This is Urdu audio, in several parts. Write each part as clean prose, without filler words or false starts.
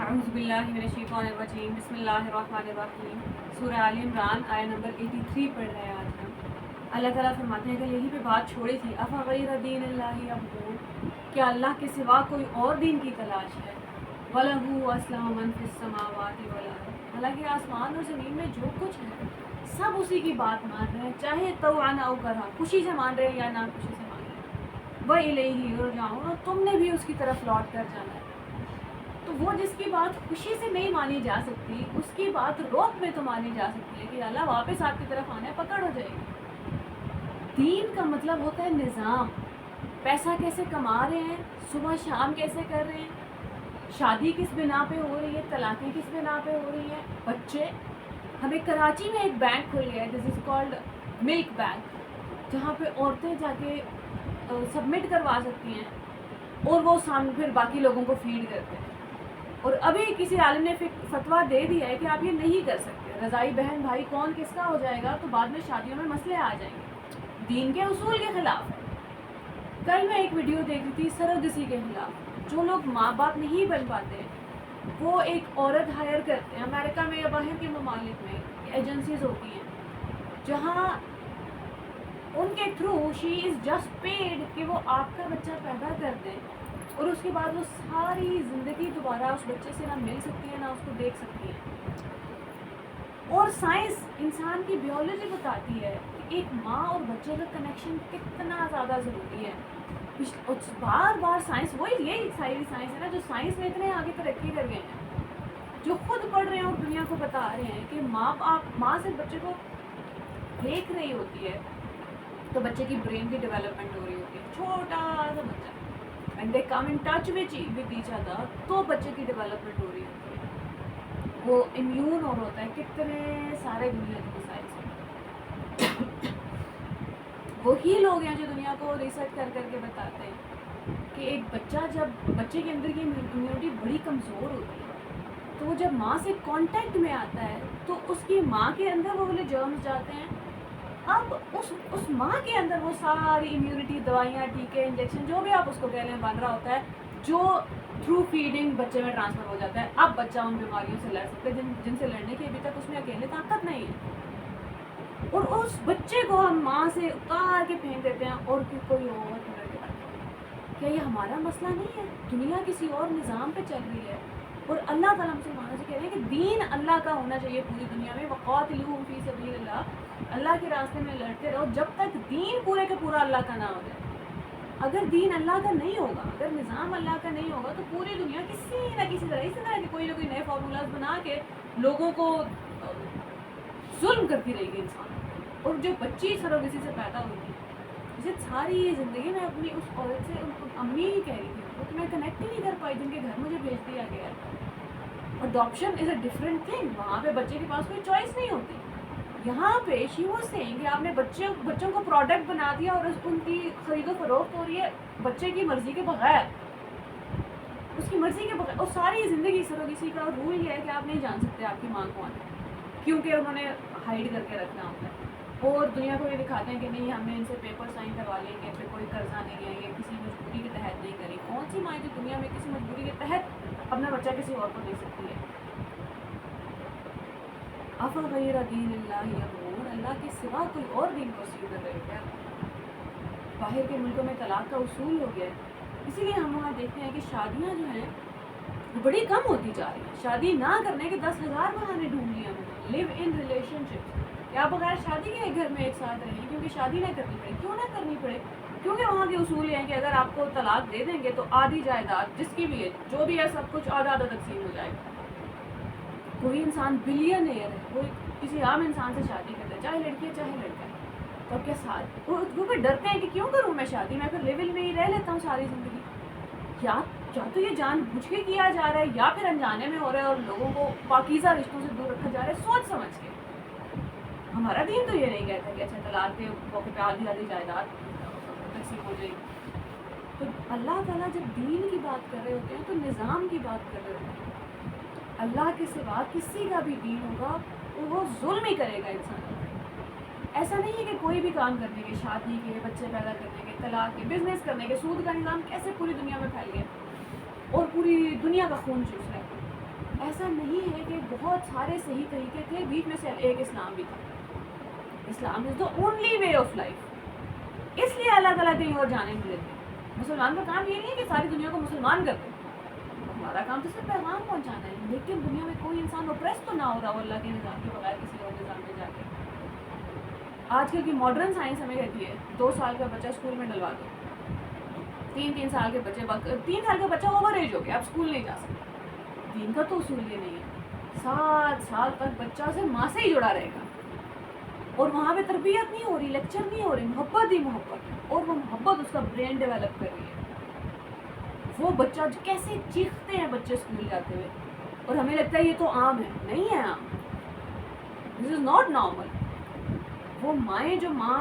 اعوذ باللہ من الشیطان الرجیم بسم اللہ الرحمن الرحیم سورہ آل عمران آیہ نمبر 83 پڑھ رہے ہیں آج ہم۔ اللہ تعالیٰ فرماتے ہیں کہ یہیں پہ بات چھوڑی تھی، افغیر دین اللہ یبغون، کیا اللہ کے سوا کوئی اور دین کی تلاش ہے؟ وَلَهُ أَسْلَمَ مَن فِي السَّمَاوَاتِ وَالْأَرْضِ، حالانکہ آسمان اور زمین میں جو کچھ ہے سب اسی کی بات مان رہے ہیں، چاہے طوعاً او کرہا، خوشی سے مان رہے ہیں یا نہ خوشی سے مان رہے ہیں۔ وَإِلَيْهِ يُرْجَعُونَ، اور تم نے بھی اس کی طرف لوٹ کر جانا ہے۔ تو وہ جس کی بات خوشی سے نہیں مانی جا سکتی، اس کی بات روک میں تو مانی جا سکتی ہے کہ اللہ واپس آپ کی طرف آنا ہے، پکڑ ہو جائے گی۔ دین کا مطلب ہوتا ہے نظام، پیسہ کیسے کما رہے ہیں، صبح شام کیسے کر رہے ہیں، شادی کس بنا پہ ہو رہی ہے، طلاقیں کس بنا پہ ہو رہی ہیں، بچے۔ ہمیں کراچی میں ایک بینک کھل گیا ہے، دس از کالڈ ملک بینک، جہاں پہ عورتیں جا کے سبمٹ کروا سکتی ہیں اور وہ سامنے پھر باقی لوگوں کو فیڈ کرتے ہیں۔ اور ابھی کسی عالم نے فتویٰ دے دیا ہے کہ آپ یہ نہیں کر سکتے، رضائی بہن بھائی کون کس کا ہو جائے گا تو بعد میں شادیوں میں مسئلے آ جائیں گے، دین کے اصول کے خلاف ہے۔ کل میں ایک ویڈیو دیکھ رہی تھی سروگسی کے خلاف، جو لوگ ماں باپ نہیں بن پاتے وہ ایک عورت ہائر کرتے ہیں، امریکہ میں یا باہر کے ممالک میں ایجنسیز ہوتی ہیں جہاں ان کے through she is just paid کہ وہ آپ کا بچہ پیدا کر دیں، اور اس کے بعد وہ ساری زندگی دوبارہ اس بچے سے نہ مل سکتی ہے نہ اس کو دیکھ سکتی ہے۔ اور سائنس انسان کی بیولوجی بتاتی ہے کہ ایک ماں اور بچے کا کنیکشن کتنا زیادہ ضروری ہے۔ بار بار سائنس، وہی یہی ساری سائنس ہے نا جو سائنس میں اتنے آگے ترقی کر گئے ہیں، جو خود پڑھ رہے ہیں اور دنیا کو بتا رہے ہیں کہ ماں سے بچے کو دیکھ رہی ہوتی ہے تو بچے کی برین کی ڈیولپمنٹ ہو رہی ہوتی ہے، چھوٹا سا بچہ and they come in touch with each other, تو بچے کی ڈیولپمنٹ ہو رہی ہوتی ہے، وہ امیون اور ہوتا ہے، کتنے سارے دنیا کے مسائل سے۔ وہی لوگ ہیں جو دنیا کو ریسرچ کر کر کے بتاتے ہیں کہ ایک بچہ، جب بچے کے اندر کی امیونٹی بڑی کمزور ہوتی ہے تو وہ جب ماں سے کانٹیکٹ میں آتا ہے تو اس کی ماں کے اندر وہ والے جرمز جاتے ہیں، اب اس ماں کے اندر وہ ساری امیونٹی، دوائیاں، ٹیکے، انجیکشن، جو بھی آپ اس کو کہہ لیں، بن رہا ہوتا ہے، جو تھرو فیڈنگ بچے میں ٹرانسفر ہو جاتا ہے۔ اب بچہ ان بیماریوں سے لڑ سکتا ہے جن سے لڑنے کی ابھی تک اس میں اکیلے طاقت نہیں ہے، اور اس بچے کو ہم ماں سے اتار کے پھینک دیتے ہیں اور کوئی اور پکڑ کے رکھتے ہیں۔ کیا یہ ہمارا مسئلہ نہیں ہے؟ دنیا کسی اور نظام پہ چل رہی ہے، اور اللہ تعالیٰ مسلمانوں سے کہہ رہے ہیں کہ دین اللہ کا ہونا چاہیے پوری دنیا میں، وقاتلوہم فی سبیل اللہ، اللہ کے راستے میں لڑتے رہو جب تک دین پورے کا پورا اللہ کا نہ ہو جائے۔ اگر دین اللہ کا نہیں ہوگا، اگر نظام اللہ کا نہیں ہوگا تو پوری دنیا کسی نہ کسی طرح، اسی طرح کہ کوئی نہ کوئی نئے فارمولاز بنا کے لوگوں کو ظلم کرتی رہے گی انسان۔ اور جو بچی سروگسی سے پیدا ہوئی تھی، اسے ساری زندگی میں اپنی اس عورت سے امی ہی کہہ رہی تھی کہ میں کنیکٹ ہی نہیں کر پائی، جن کے گھر مجھے بھیج دیا گیا ہے۔ Adoption is a different thing, وہاں پہ بچے کے پاس کوئی چوائس نہیں ہوتی۔ یہاں پہ شی واز سیئنگ کہ آپ نے بچوں کو پروڈکٹ بنا دیا اور ان کی خرید و فروخت ہو رہی ہے بچے کی مرضی کے بغیر، اس کی مرضی کے بغیر۔ اور ساری زندگی سروگسی کا رول یہ ہے کہ آپ نہیں جان سکتے آپ کی ماں کون ہے، کیونکہ انہوں نے ہائڈ کر کے رکھنا ہوتا ہے، اور دنیا کو یہ دکھاتے ہیں کہ نہیں ہم نے ان سے پیپر سائن کروا لیں گے، پھر کوئی قرضہ نہیں ہے، یہ کسی مجبوری کے تحت نہیں کری۔ کون سی ماں جو دنیا میں کسی مجبوری کے تحت اپنا بچہ کسی اور کو دے سکتی ہے؟ افغیر دین اللہ یبغون، اللہ کے سوا کوئی اور دین پرسیو کر رہے کیا؟ باہر کے ملکوں میں طلاق کا اصول ہو گیا ہے، اسی لیے ہم وہاں دیکھتے ہیں کہ شادیاں جو ہیں وہ بڑی کم ہوتی جا رہی ہیں۔ شادی نہ کرنے کے 10,000 بہانے ڈھونڈ لیے ہم نے۔ لیو ان ریلیشن شپ، یا بغیر شادی کے ایک گھر میں ایک ساتھ رہیں، کیونکہ شادی نہ کرنی پڑے۔ کیوں نہ کرنی پڑے؟ کیونکہ وہاں کے اصول یہ ہیں کہ اگر آپ کو طلاق دے دیں گے تو آدھی جائیداد جس کی بھی ہے، جو بھی ہے، سب کچھ آدھا آدھا تقسیم ہو جائے گا۔ کوئی انسان بلینئر ہے، کوئی کسی عام انسان سے شادی کرتا ہے، چاہے لڑکی ہے چاہے لڑکا ہے، تو کیا ساتھ وہ پھر ڈرتے ہیں کہ کیوں کروں میں شادی، میں پھر لیول میں ہی رہ لیتا ہوں ساری زندگی۔ یا تو یہ جان بوجھ کے کیا جا رہا ہے، یا پھر انجانے میں ہو رہا ہے اور لوگوں کو پاکیزہ رشتوں سے دور رکھا جا رہا ہے سوچ سمجھ کے۔ ہمارا دین تو یہ نہیں کہتا کہ اچھا طلاق کے موقع پہ آدھی آدھی جائیداد تقسیم ہو جائے گی۔ تو اللہ تعالیٰ جب دین کی بات کر رہے ہوتے ہیں تو نظام کی بات کر رہے ہوتے ہیں۔ اللہ کے سوا کسی کا بھی دین ہوگا وہ ظلم ہی کرے گا انسان۔ ایسا نہیں ہے کہ کوئی بھی کام کرنے کے، شادی کے، بچے پیدا کرنے کے، طلاق کے، بزنس کرنے کے، سود کا نظام کیسے پوری دنیا میں پھیل گیا اور پوری دنیا کا خون چوس رہا ہے۔ ایسا نہیں ہے کہ بہت سارے صحیح طریقے تھے، بیچ میں سے ایک اسلام بھی تھا. Islam is the only way of life. اس لیے اللہ تعالیٰ کہیں اور جانے نہیں دیتے. مسلمان کا کام یہ نہیں ہے کہ ساری دنیا کو مسلمان کر دے، ہمارا کام تو صرف پیغام پہنچانا ہے. لیکن دنیا میں کوئی انسان اوپریس تو نہ ہو رہا ہو اللہ کے نظام کے بغیر کسی اور نظام میں جا کے. آج کل کی ماڈرن سائنس ہمیں کہتی ہے 2 سال کا بچہ اسکول میں ڈلوا دو. 3 سال کے بچے 3 سال کا بچہ اوور ایج ہو گیا، اب اسکول نہیں جا سکتا. دین کا تو اصول یہ نہیں ہے. 7 سال تک بچہ سے ماں سے ہی جڑا رہے گا، اور وہاں پہ تربیت نہیں ہو رہی، لیکچر نہیں ہو رہی، محبت ہی محبت ہے. اور وہ محبت اس کا برین ڈیولپ کر رہی ہے. وہ بچہ کیسے چیختے ہیں بچے اسکول جاتے ہوئے، اور ہمیں لگتا ہے یہ تو عام ہے. نہیں ہے عام، دس از ناٹ نارمل. وہ مائیں جو ماں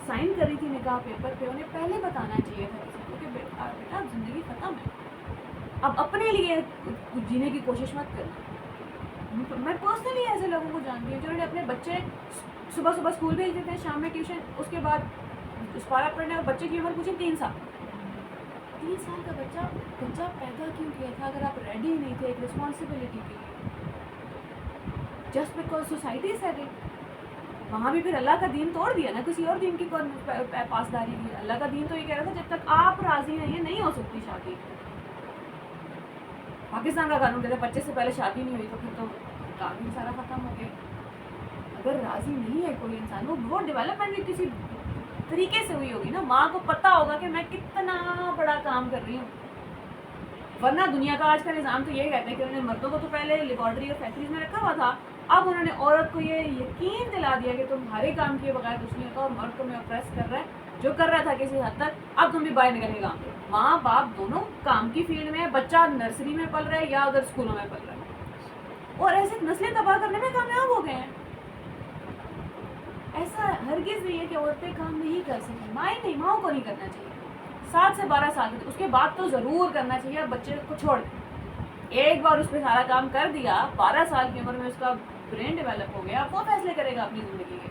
سائن کر رہی تھی نکاح پیپر پہ، انہیں پہلے بتانا چاہیے تھا کسی کو کہ بیٹا اب زندگی ختم ہے، اب اپنے لیے جینے کی کوشش مت کرنا. میں پرسنلی ایسے لوگوں کو جانتی ہوں جنہوں نے اپنے بچے صبح اسکول بھیج دیتے ہیں، شام میں ٹیوشن، اس کے بعد اسپارہ پڑھنے، اور بچے کی عمر پوچھیں 3 سال. 3 سال کا بچہ پیدا کیوں کیا تھا اگر آپ ریڈی نہیں تھے ایک رسپانسبلٹی کے لیے؟ Just because society set it. وہاں بھی پھر اللہ کا دین توڑ دیا نا، کسی اور دین کی پاسداری کی. اللہ کا دین تو یہ کہہ رہا تھا جب تک آپ راضی نہیں ہو سکتی شادی. پاکستان کا قانون کہتا ہے 25 سے پہلے شادی نہیں ہوئی تو پھر تو قانون سارا ختم ہو گیا. اگر راضی نہیں ہے کوئی انسان، وہ ڈیولپمنٹ بھی کسی طریقے سے ہوئی ہوگی نا. ماں کو پتا ہوگا کہ میں کتنا بڑا کام کر رہی ہوں. ورنہ دنیا کا آج کا نظام تو یہ کہتے ہیں کہ انہوں نے مردوں کو تو پہلے لیبارٹری اور فیکٹریز میں رکھا ہوا تھا، اب انہوں نے عورت کو یہ یقین دلا دیا کہ تمہارے کام کیے بغیر کچھ نہیں ہوتا، اور مرد تمہیں اپریس کر رہا ہے جو کر رہا تھا کسی حد تک. اب تم بھی باہر نکل کے کام کرو. ماں باپ دونوں کام کی فیلڈ میں ہے، بچہ نرسری میں پل رہا ہے یا ادھر اسکولوں میں پل رہا ہے، اور ایسے نسلیں تباہ کرنے میں کامیاب ہو گئے ہیں. ایسا ہرگز نہیں ہے کہ عورتیں کام نہیں کر سکیں. ماؤں کو نہیں کرنا چاہیے. 7 سے 12 سال کے، اس کے بعد تو ضرور کرنا چاہیے. بچے کو چھوڑ دیں، ایک بار اس پہ سارا کام کر دیا، 12 سال کی عمر میں اس کا برین ڈیولپ ہو گیا، وہ فیصلے کرے گا اپنی زندگی کے.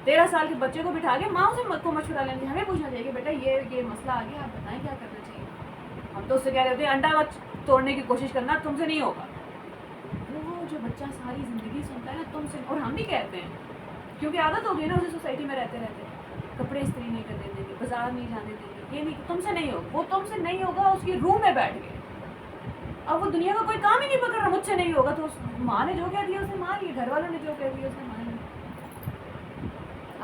13 سال کے بچے کو بٹھا کے ماں سے کو مشورہ لینا چاہیے. ہمیں پوچھنا چاہیے کہ بیٹا یہ مسئلہ آ گیا، آپ بتائیں کیا کرنا چاہیے. ہم تو اس سے کہہ رہے ہوتے ہیں انڈا توڑنے کی کوشش کرنا، تم سے نہیں ہوگا. وہ جو بچہ ساری زندگی سنتا ہے نا تم سے، اور ہم بھی کہتے ہیں کیونکہ عادت ہو گئی نا اسے سوسائٹی میں رہتے کپڑے استری نہیں کرنے دیں گے، بازار نہیں جانے دیں گے، یہ نہیں، تم سے نہیں ہوگا. وہ تم سے نہیں ہوگا، اس کی روح میں بیٹھ گئے. اب وہ دنیا کا کوئی کام ہی نہیں پکڑ رہا، مجھ سے نہیں ہوگا. تو ماں نے جو کہہ دیا اسے مان لیا، گھر والوں نے جو کہہ دیا اسے مان لیا.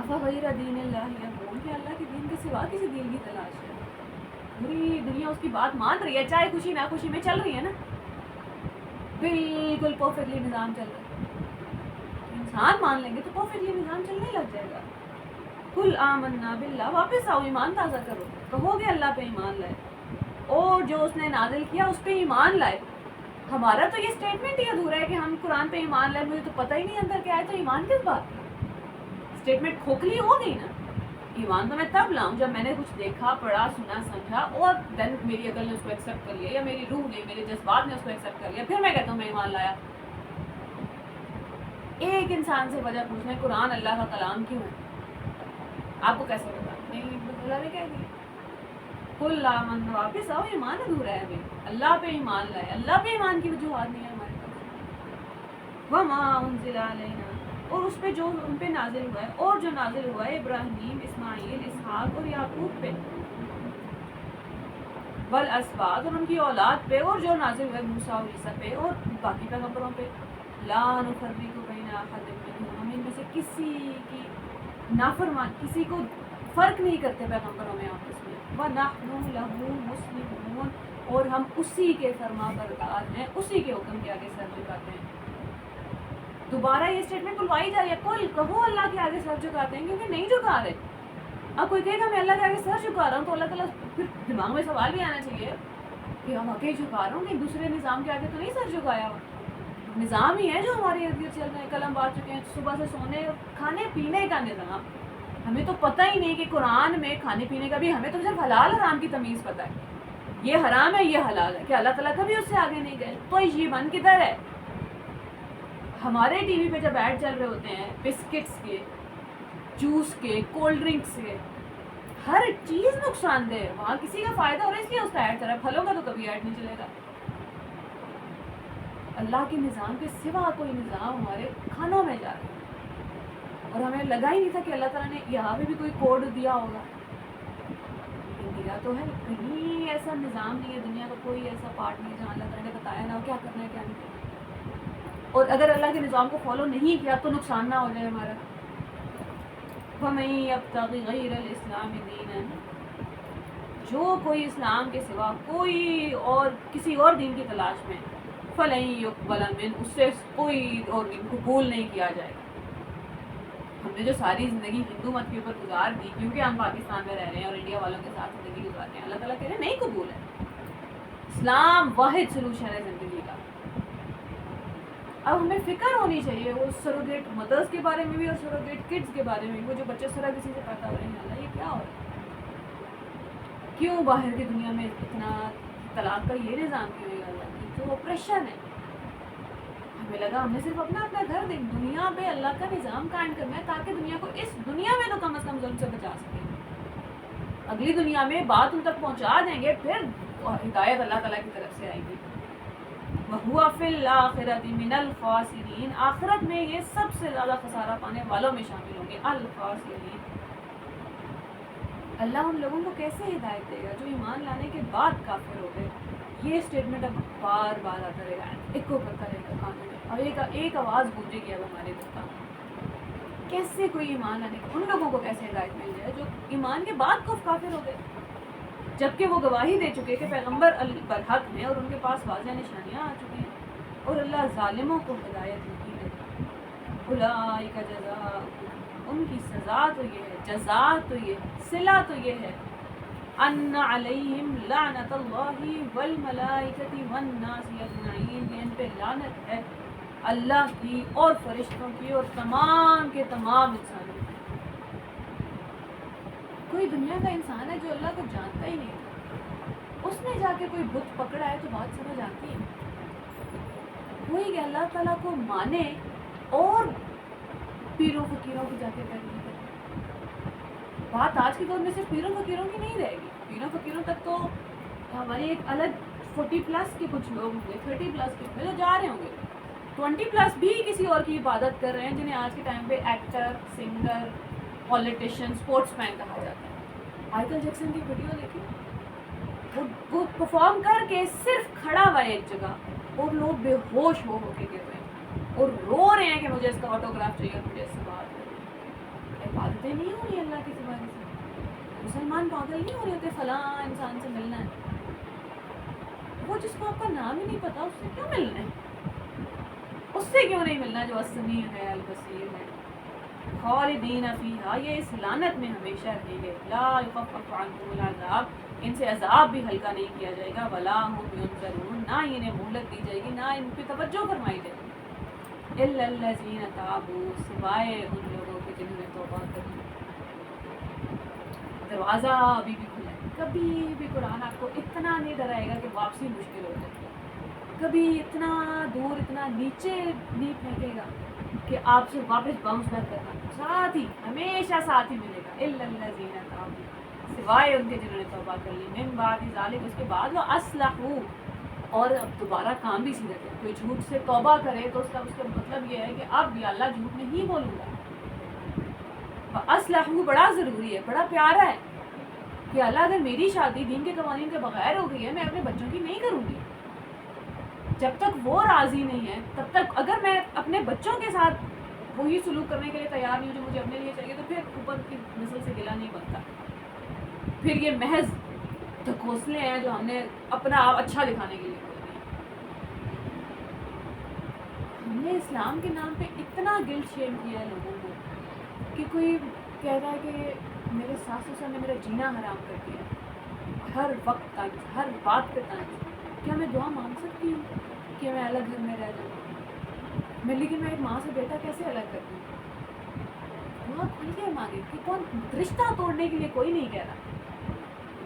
افا غیر دین اللہ یبغون، کہ اللہ کے دین کے سوا کسی دین کی تلاش ہے. پوری دنیا اس کی بات مان رہی ہے، چاہے خوشی نہ خوشی میں چل رہی ہے نا، بالکل پرفیکٹلی نظام چل رہا ہے. انسان مان لیں گے تو پرفیکٹلی نظام چلنے لگ جائے گا. قل آمنا باللہ، واپس آؤ، ایمان تازہ کرو، کہو گے اللہ پہ ایمان لائے اور جو اس نے نازل کیا اس پہ ایمان لائے. ہمارا تو یہ اسٹیٹمنٹ ہی ادھورا ہے کہ ہم قرآن پہ ایمان لائے، مجھے تو پتہ ہی نہیں اندر کیا ہے، تو ایمان کس بات کا؟ اسٹیٹمنٹ کھوکھلی ہو گئی نا. ایمان تو میں تب لاؤں جب میں نے کچھ دیکھا، پڑھا، سنا، سمجھا، اور دین میری عقل نے اس کو ایکسیپٹ کر لیا، یا میری روح نے، میرے جذبات نے اس کو ایکسیپٹ کر لیا، پھر میں کہتا ہوں میں ایمان لایا. ایک انسان سے وجہ پوچھنا ہے قرآن اللہ کا کلام کیوں ہے، آپ کو کیسے پتا؟ نہیں، اللہ نے کہہ دیا. قل آمنا، واپس آؤ، ایمان ادھورا ہے ہمیں، اللہ پہ ایمان لائے. اللہ پہ ایمان کی وجوہات نہیں ہے ہمارے پاس. وما انزل علینا، اور اس پہ جو ان پہ نازل ہوا ہے، اور جو نازل ہوا ہے ابراہیم، اسماعیل، اسحاق اور یعقوب پہ، والاسباط، اور ان کی اولاد پہ، اور جو نازل ہوا ہے موسیٰ اور عیسیٰ پہ اور باقی پیغمبروں پہ. لا نفرق بین احد منہم، ہم ان میں سے کسی کی نافرمان، کسی کو فرق نہیں کرتے پیغمبروں میں آپس میں. وَنَحْنُ لَهُ مُسْلِمُونَ، اور ہم اسی کے فرما بردار ہیں، اسی کے حکم کے آگے سر جھکاتے ہیں. دوبارہ یہ اسٹیٹمنٹ بلوائی جا رہی ہے، قل، کہو اللہ کے آگے سر جھکاتے ہیں، کیونکہ نہیں جھکا رہے. اب کوئی کہے گا میں اللہ کے آگے سر جھکا رہا ہوں، تو اللہ تعالیٰ پھر دماغ میں سوال بھی آنا چاہیے کہ ہم واقعی جھکا رہا ہوں کہ دوسرے نظام کے آگے تو نہیں سر جھکایا ہوا. نظام ہی ہے جو ہمارے ارد گرد چل رہے ہیں. کل ہم بات چکے ہیں صبح سے سونے کھانے پینے کا نظام. ہمیں تو پتہ ہی نہیں کہ قرآن میں کھانے پینے کا بھی، ہمیں تو صرف حلال حرام کی تمیز پتہ ہے، یہ حرام ہے یہ حلال ہے، کہ اللہ تعالیٰ کبھی اس سے آگے نہیں گئے. تو یہ من کدھر ہے؟ ہمارے ٹی وی پہ جب ایڈ چل رہے ہوتے ہیں بسکٹس کے، جوس کے، کولڈ ڈرنکس کے، ہر چیز نقصان دہ ہے. وہاں کسی کا فائدہ ہو رہا ہے اس لیے اس کا ایڈ چل رہا ہے. پھلوں کا تو کبھی ایڈ نہیں چلے گا. اللہ کے نظام کے سوا کوئی نظام ہمارے کھانوں میں جا رہا ہے، اور ہمیں لگا ہی نہیں تھا کہ اللہ تعالیٰ نے یہاں پہ بھی کوئی کوڈ دیا ہوگا. دیا تو ہے، کہیں ایسا نظام نہیں ہے دنیا کا، کوئی ایسا پارٹ نہیں جہاں اللہ تعالیٰ نے بتایا نہ ہو کیا کرنا ہے کیا نہیں کرنا. اور اگر اللہ کے نظام کو فالو نہیں کیا تو نقصان نہ ہو جائے ہمارا. وَمَن يَبْتَغِ غَيْرَ الْإِسْلَامِ دِينًا، جو کوئی اسلام کے سوا کوئی اور کسی اور دین کی تلاش میں، فَلَن يُقْبَلَ مِنْهُ، اس سے کوئی اور دین قبول نہیں کیا جائے گا. ہم نے جو ساری زندگی ہندو مت کے اوپر گزار دی کیونکہ ہم پاکستان میں رہ رہے ہیں اور انڈیا والوں کے ساتھ زندگی گزار رہے ہیں، اللہ تعالیٰ کہہ رہے ہیں نہیں قبول ہے. اسلام واحد سلوشن ہے زندگی کا. اب ہمیں فکر ہونی چاہیے وہ سروگیٹ مدرس کے بارے میں بھی اور سروگیٹ کڈس کے بارے میں بھی، وہ جو بچے سرا کسی سے پیدا ہو رہے ہیں. اللہ یہ کیا ہو رہا ہے؟ کیوں باہر کی دنیا میں اتنا طلاق کا یہ نظام کیوں ہے؟ اللہ جو آپریشن ہے. ہمیں لگا ہم نے صرف اپنا گھر دنیا پہ اللہ کا نظام قائم کرنا ہے تاکہ دنیا کو اس دنیا میں تو کم از کم ظلم سے بچا سکیں. اگلی دنیا میں بات ان تک پہنچا دیں گے، پھر ہدایت اللہ تعالیٰ کی طرف سے آئے گی. وَهُوَ فِي الْآخِرَةِ مِنَ الْخَاسِرِينَ، آخرت میں یہ سب سے زیادہ خسارہ پانے والوں میں شامل ہوں گے. الخاسرین. اللہ ان لوگوں کو کیسے ہدایت دے گا جو ایمان لانے کے بعد کافر ہو گئے؟ یہ اسٹیٹمنٹ اب بار بار آتا رہے گا، ایک کو کرتا رہے گا کانوں میں، اور ایک آواز گونجے گی اب ہمارے دل. کیسے کوئی ایمان لانے کا، ان لوگوں کو کیسے ہدایت مل جائے جو ایمان کے بعد کو کافر ہو گئے، جبکہ وہ گواہی دے چکے کہ پیغمبر برحق ہیں اور ان کے پاس واضح نشانیاں آ چکی ہیں، اور اللہ ظالموں کو ہدایت نہیں دیتا. اولئک جزاؤہم، ان کی سزا تو یہ ہے، جزا تو یہ ہے، صلہ تو یہ ہے، ان علیہم لعنت اللہ والملائکۃ والناس اجمعین، ان پہ لعنت ہے اللہ کی اور فرشتوں کی اور تمام کے تمام انسانوں کی. کوئی دنیا کا انسان ہے جو اللہ کو جانتا ہی نہیں، اس نے جا کے کوئی بت پکڑا ہے تو بات سمجھ آتی ہے. کوئی کہ اللہ تعالیٰ کو مانے اور پیروں فقیروں کی جا کے پیروی کرے. بات آج کے دور میں صرف پیروں فقیروں کی نہیں رہے گی. پیروں فقیروں تک تو ہماری ایک الگ 40+ کے کچھ لوگ ہوں گے، 30+ کے ہوں گے جو جا رہے ہوں گے، 20+ بھی کسی اور کی عبادت کر رہے ہیں جنہیں آج کے ٹائم پہ ایکٹر، سنگر، پولیٹیشین، اسپورٹس مین کہا جاتا ہے. مائیکل جیکسن کی ویڈیو دیکھی، وہ پرفارم کر کے صرف کھڑا ہوا ہے ایک جگہ اور لوگ بے ہوش ہو کے گر رہے ہیں اور رو رہے ہیں کہ مجھے اس کا آٹوگراف چاہیے، مجھے اس سے بات کریں. عبادتیں نہیں ہو رہی اللہ کے سوا سے. مسلمان پاگل نہیں ہو رہے ہوتے فلاں انسان سے ملنا ہے. وہ جس کو آپ کا نام ہی نہیں پتا اس سے کیوں ملنا ہے؟ اس سے کیوں نہیں ملنا جو السمیع ہے، البصیر ہے. خالدین فیہا، یہ اس لعنت میں ہمیشہ رہیں گے. لا یخفف عنہم العذاب، ان سے عذاب بھی ہلکا نہیں کیا جائے گا. ولا ہم ینظرون، نہ انہیں مہلت دی جائے گی، نہ ان پہ توجہ فرمائی جائے گی. الا الذین تابوا، سوائے ان لوگوں کے جنہوں نے توبہ کی. دروازہ ابھی بھی کھلا ہے. کبھی بھی قرآن آپ کو اتنا نہیں ڈرائے گا کہ واپسی مشکل ہو جائے، کبھی اتنا دور اتنا نیچے نہیں پھینکے گا کہ آپ سے واپس باؤنس بیک کرنا، ساتھ ہی ہمیشہ ساتھ ہی ملے گا. الا الذین تابوا، سوائے ان کے جنہوں نے توبہ کر لی. من بعد ذلک، اس کے بعد وہ اصلحوا، اور اب دوبارہ کام بھی سیدھا کرے. کوئی جھوٹ سے توبہ کرے تو اس کا مطلب یہ ہے کہ اب یا اللہ جھوٹ نہیں بولوں گا. اصلحوا بڑا ضروری ہے، بڑا پیارا ہے کہ اللہ اگر میری شادی دین کے قوانین کے بغیر ہو گئی ہے، میں اپنے بچوں کی نہیں کروں گی. جب تک وہ راضی نہیں ہے تب تک اگر میں اپنے بچوں کے ساتھ وہی سلوک کرنے کے لیے تیار نہیں ہوں جو مجھے اپنے لیے چاہیے، تو پھر اوپر کی نسل سے گلہ نہیں بنتا. پھر یہ محض ڈھکوسلے ہیں جو ہم نے اپنا آپ اچھا دکھانے کے لیے کھول دیے. ہم نے اسلام کے نام پہ اتنا گلٹ شیم کیا ہے لوگوں کو کہ کوئی کہہ رہا ہے کہ میرے ساس سسر نے میرا جینا حرام کر دیا، ہر وقت طنز، ہر بات پہ طنز. کیا میں دعا مانگ سکتی ہوں کہ میں الگ گھر میں رہ جاؤں؟ لیکن میں ایک ماں سے بیٹا کیسے الگ کر دوں؟ دعا کھل کے مانگے کہ کون رشتہ توڑنے کے لیے کوئی نہیں کہہ رہا.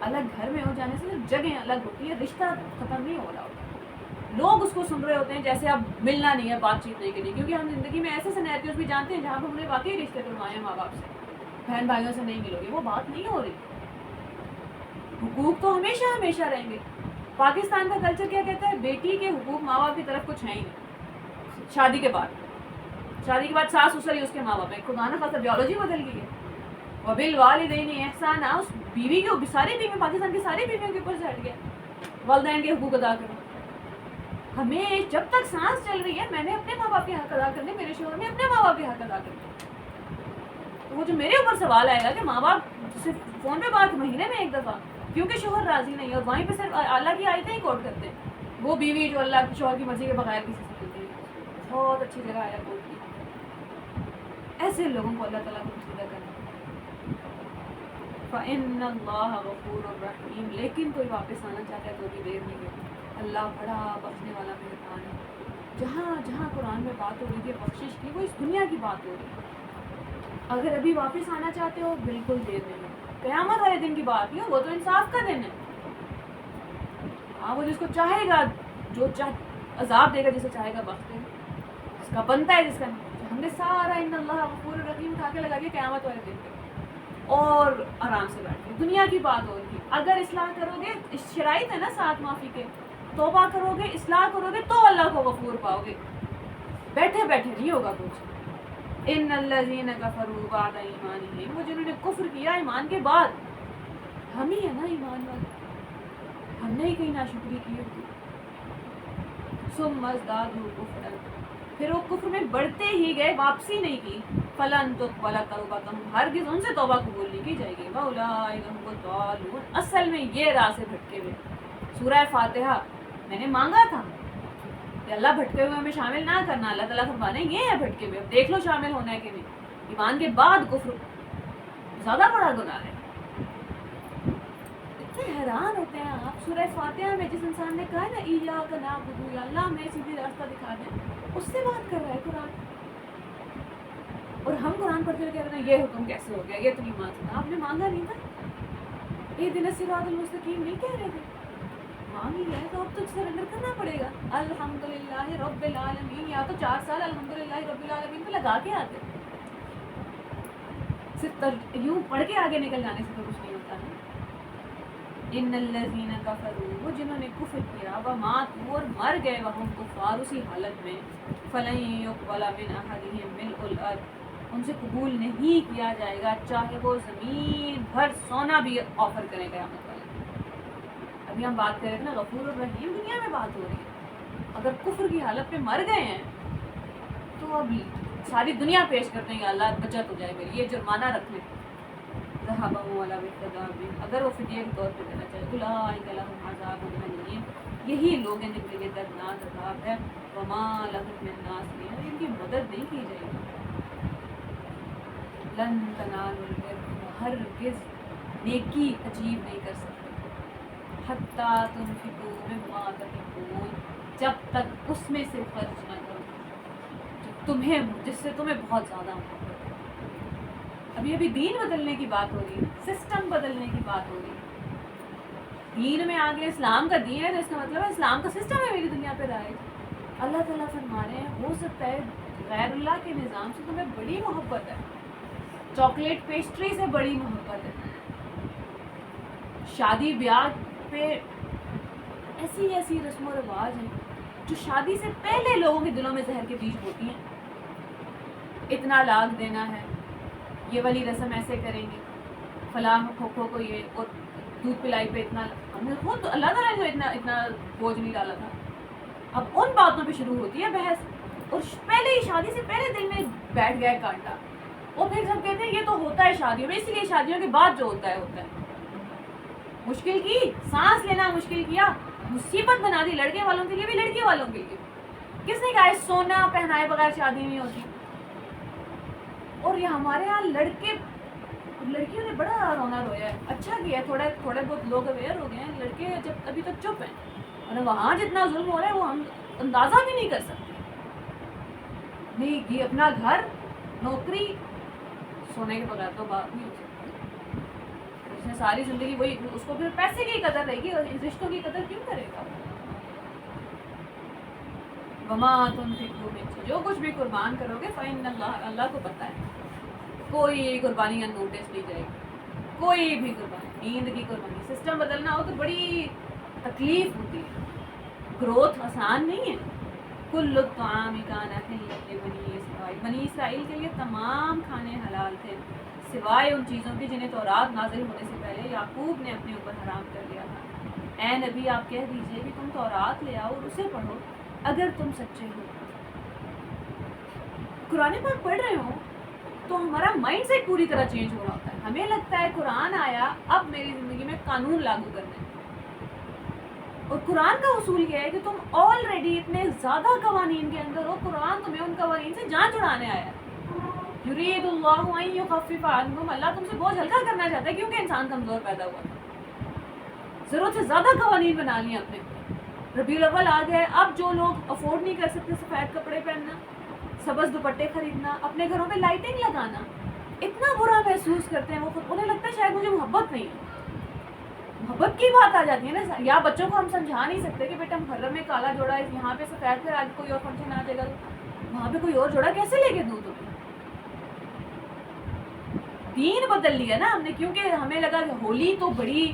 الگ گھر میں ہو جانے سے جگہیں الگ ہوتی ہے، رشتہ ختم نہیں ہو رہا ہوتا. لوگ اس کو سن رہے ہوتے ہیں جیسے اب ملنا نہیں ہے، بات چیت نہیں کرنی، کیونکہ ہم زندگی میں ایسے سینیریوز بھی جانتے ہیں جہاں پہ ہم نے واقعی رشتے توڑوائے ہیں ماں باپ سے، بہن بھائیوں سے نہیں ملو گے. وہ بات نہیں ہو رہی. حقوق تو ہمیشہ ہمیشہ رہیں گے. پاکستان کا کلچر کیا کہتا ہے؟ بیٹی کے حقوق ماں باپ کی طرف کچھ ہے ہی نہیں. شادی کے بعد ساس سسر ہی اس کے ماں باپ ہیں. خدا نہ خاصا بیولوجی بدل گئی ہے. وبالوالدین احسانا، اس بیوی کے ساری بیوی پاکستان کی ساری بیویوں کے اوپر سے ہٹ گیا والدین کے حقوق ادا کرو. ہمیں جب تک سانس چل رہی ہے میں نے اپنے ماں باپ کے حق ادا کرنے، میرے شوہر نے اپنے ماں باپ کے حق ادا کرنے. تو وہ جو میرے اوپر سوال آئے گا کہ ماں باپ صرف فون پہ بات مہینے میں ایک دفعہ کیونکہ شوہر راضی نہیں ہے، اور وہیں پہ صرف اللہ کی آیتیں ہی کوٹ کرتے ہیں. وہ بیوی جو اللہ کے شوہر کی مرضی کے بغیر کسی سے ملتی ہے. بہت اچھی جگہ آیا کوٹ کی. ایسے لوگوں کو اللہ تعالیٰ کو پسندہ کرنا. فَإِنَّ اللَّهَ غَفُورٌ رَحِيمٌ. لیکن کوئی واپس آنا چاہتا ہے تو بھی دیر نہیں ہے. اللہ بڑا بخشنے والا مہربان ہے. جہاں جہاں قرآن میں بات ہو رہی ہے بخشش کی، وہ اس دنیا کی بات ہو رہی ہے. اگر ابھی واپس آنا چاہتے ہو بالکل دیر نہیں ہے. قیامت والے دن کی بات نہیں، وہ تو انصاف کا دن ہے. ہاں وہ جس کو چاہے گا عذاب دے گا، جسے چاہے گا بخش دے گا، جس کا بنتا ہے جس کا نہیں. ہم نے سارا ان اللہ غفور الرحیم اٹھا کے لگا دیا قیامت والے دن پہ اور آرام سے بیٹھ گئے. دنیا کی بات ہو رہی ہے. اگر اصلاح کرو گے، شرائط ہے نا 7 معافی کے، توبہ کرو گے، اصلاح کرو گے تو اللہ کو غفور پاؤ گے. بیٹھے بیٹھے نہیں ہوگا کچھ. ان الذین کفروا بعد ایمانہم، وہ جنہوں نے کفر کیا ایمان کے بعد. ہم ہی ہے نا ایمان والے، ہم نے ہی کہیں ناشکری کی ہوگی. ثم ازدادوا کفرا، پھر وہ کفر میں بڑھتے ہی گئے، واپسی نہیں کی. فلن تقبل توبتہم، ہرگز ان سے توبہ قبول نہیں کی جائے گی. واولئک هم الضالون، اصل میں یہ راہ سے بھٹکے ہوئے. سورہ فاتحہ میں نے مانگا تھا کہ اللہ بھٹکے ہوئے ہمیں شامل نہ کرنا. اللہ تعالیٰ فرمانے یہ ہے بھٹکے ہوئے. اب دیکھ لو شامل ہونا ہے کہ نہیں. ایمان کے بعد کفر زیادہ بڑا گناہ ہے. اتنے حیران ہوتے ہیں آپ. سورہ فاتحہ میں جس انسان نے کہا نا ایاک نعبد، یا اللہ ہمیں سیدھی راستہ دکھا دیں، اس سے بات کر رہا ہے قرآن. اور ہم قرآن پڑھتے ہوئے کہہ رہے ہیں یہ حکم کیسے ہو گیا، یہ تو نہیں مان سکتا. آپ نے مانگا نہیں تھا. اہدنا الصراط المستقیم نہیں کہہ رہے تھے. مانگ ہی ہے تو اب تو سرنڈر کرنا پڑے گا. الحمدللہ رب العالمین، یا تو 4 سال الحمدللہ رب العالمین پہ لگا کے آتے. صرف یوں پڑھ کے آگے نکل جانے سے تو کچھ نہیں ہوتا ہے. ان الذین کفروا، وہ جنہوں نے کفر کیا، وماتوا، اور مر گئے، وہم کفار، اسی حالت میں. فلن یقبل من احدہم ملء الارض، ان سے قبول نہیں کیا جائے گا چاہے وہ زمین بھر سونا بھی آفر کریں قیامت والے. ابھی ہم بات کر رہے تھے نا غفور الرحیم، دنیا میں بات ہو رہی ہے. اگر کفر کی حالت میں مر گئے ہیں تو اب ساری دنیا پیش کرتے ہیں کہ اللہ بچت ہو جائے میری، یہ جرمانہ رکھ لیں. اگر وہ فدیہ کے طور پہ دینا چاہے. اولئک لہم عذاب الیم، یہی لوگ ہیں جن کے لیے دردناک عذاب ہے. وما لہم من ناصرین، ان کی مدد نہیں کی جائے گی. لن تنالوا البر، ہرگز نیکی اچیو نہیں کر سکتے. حتی تنفقوا مما تحبون، جب تک اس میں سے خرچ نہ کرو جس سے تمہیں بہت زیادہ محبت ہے. ابھی دین بدلنے کی بات ہو رہی ہے، سسٹم بدلنے کی بات ہو رہی ہے. دین میں آگے اسلام کا دین ہے تو اس کا مطلب ہے اسلام کا سسٹم ہے میری دنیا پہ رائج. اللہ تعالیٰ فرما رہے ہیں ہو سکتا ہے غیر اللہ کے نظام سے تمہیں بڑی محبت ہے، چاکلیٹ پیسٹری سے بڑی محبت ہے، شادی بیاہ پہ ایسی ایسی رسم و رواج ہیں جو شادی سے پہلے لوگوں کے دلوں میں زہر کے بیج ہوتی ہیں. اتنا لاکھ دینا ہے، یہ والی رسم ایسے کریں گے، فلاں پھوپھو کو یہ، اور دودھ پلائی پہ اتنا. ہم نے خود اللہ تعالیٰ نے اتنا بوجھ نہیں ڈالا تھا. اب ان باتوں پہ شروع ہوتی ہے بحث، اور پہلے ہی شادی سے پہلے دل میں بیٹھ گیا ہے کانٹا. اور پھر سب کہتے ہیں یہ تو ہوتا ہے شادیوں میں، اسی لیے شادیوں کے بعد جو ہوتا ہے ہوتا ہے. مشکل کی، سانس لینا مشکل کیا، مصیبت بنا دی لڑکے والوں کے لیے بھی لڑکی والوں کے لیے. کس نے کہا سونا پہنائے بغیر شادی نہیں ہوتی. اور یہ ہمارے یہاں لڑکیوں نے بڑا رونا رویا ہے. اچھا کیا ہے، تھوڑے بہت لوگ اویئر ہو گئے ہیں. لڑکے جب ابھی تک چپ ہیں، اور وہاں جتنا ظلم ہو رہا ہے وہ ہم اندازہ بھی نہیں کر سکتے. نہیں یہ اپنا گھر، نوکری، سونے کے بغیر تو بات نہیں ہو سکتی. اس نے ساری زندگی وہی، اس کو پھر پیسے کی قدر رہے گی اور رشتوں کی قدر کیوں کرے گا. وما تنفقوا من شيء، جو کچھ بھی قربان کرو گے فإن اللہ کو پتہ ہے. کوئی قربانی نوٹس نہیں جائے گی، کوئی بھی قربانی. نیند کی قربانی، سسٹم بدلنا ہو تو بڑی تکلیف ہوتی ہے، گروتھ آسان نہیں ہے. کل الطعام کان حلا لبنی اسرائیل، بنی اسرائیل کے لیے تمام کھانے حلال تھے سوائے ان چیزوں کی جنہیں تورات نازل ہونے سے پہلے یعقوب نے اپنے اوپر حرام کر لیا تھا. اے نبی آپ کہہ دیجئے کہ تم تورات لے آؤ اور اسے پڑھو اگر تم سچے ہو. قرآن پاک پڑھ رہے ہو تو ہمارا مائنڈ سیٹ پوری طرح چینج ہو رہا ہوتا ہے. ہمیں لگتا ہے قرآن آیا اب میری زندگی میں قانون لاگو کرنا ہے، اور قرآن کا اصول یہ ہے کہ تم آلریڈی اتنے زیادہ قوانین کے اندر ہو، قرآن تمہیں ان قوانین سے جان چھڑانے آیا ہے. یرید اللہ ان یخفف عنکم، اللہ تم سے بوجھ ہلکا کرنا چاہتا ہے کیونکہ انسان کمزور پیدا ہوا تھا. ضرورت سے زیادہ قوانین بنا لیے اپنے. ربیع الاول آ گئے، اب جو لوگ افورڈ نہیں کر سکتے سفید کپڑے پہننا، سبز دوپٹے خریدنا، اپنے گھروں میں لائٹنگ لگانا، اتنا برا محسوس کرتے ہیں وہ خود. انہیں لگتا ہے شاید مجھے محبت نہیں ہے. محبت کی بات آ جاتی ہے نا. یا بچوں کو ہم سمجھا نہیں سکتے کہ بیٹا محرم میں کالا جوڑا ہے، یہاں پہ سفید، پھر آج کوئی اور فنکشن آ جائے گا وہاں پہ کوئی اور جوڑا کیسے لے کے دوں تمہیں. دین بدل لیا نا ہم نے، کیونکہ ہمیں لگا کہ ہولی تو بڑی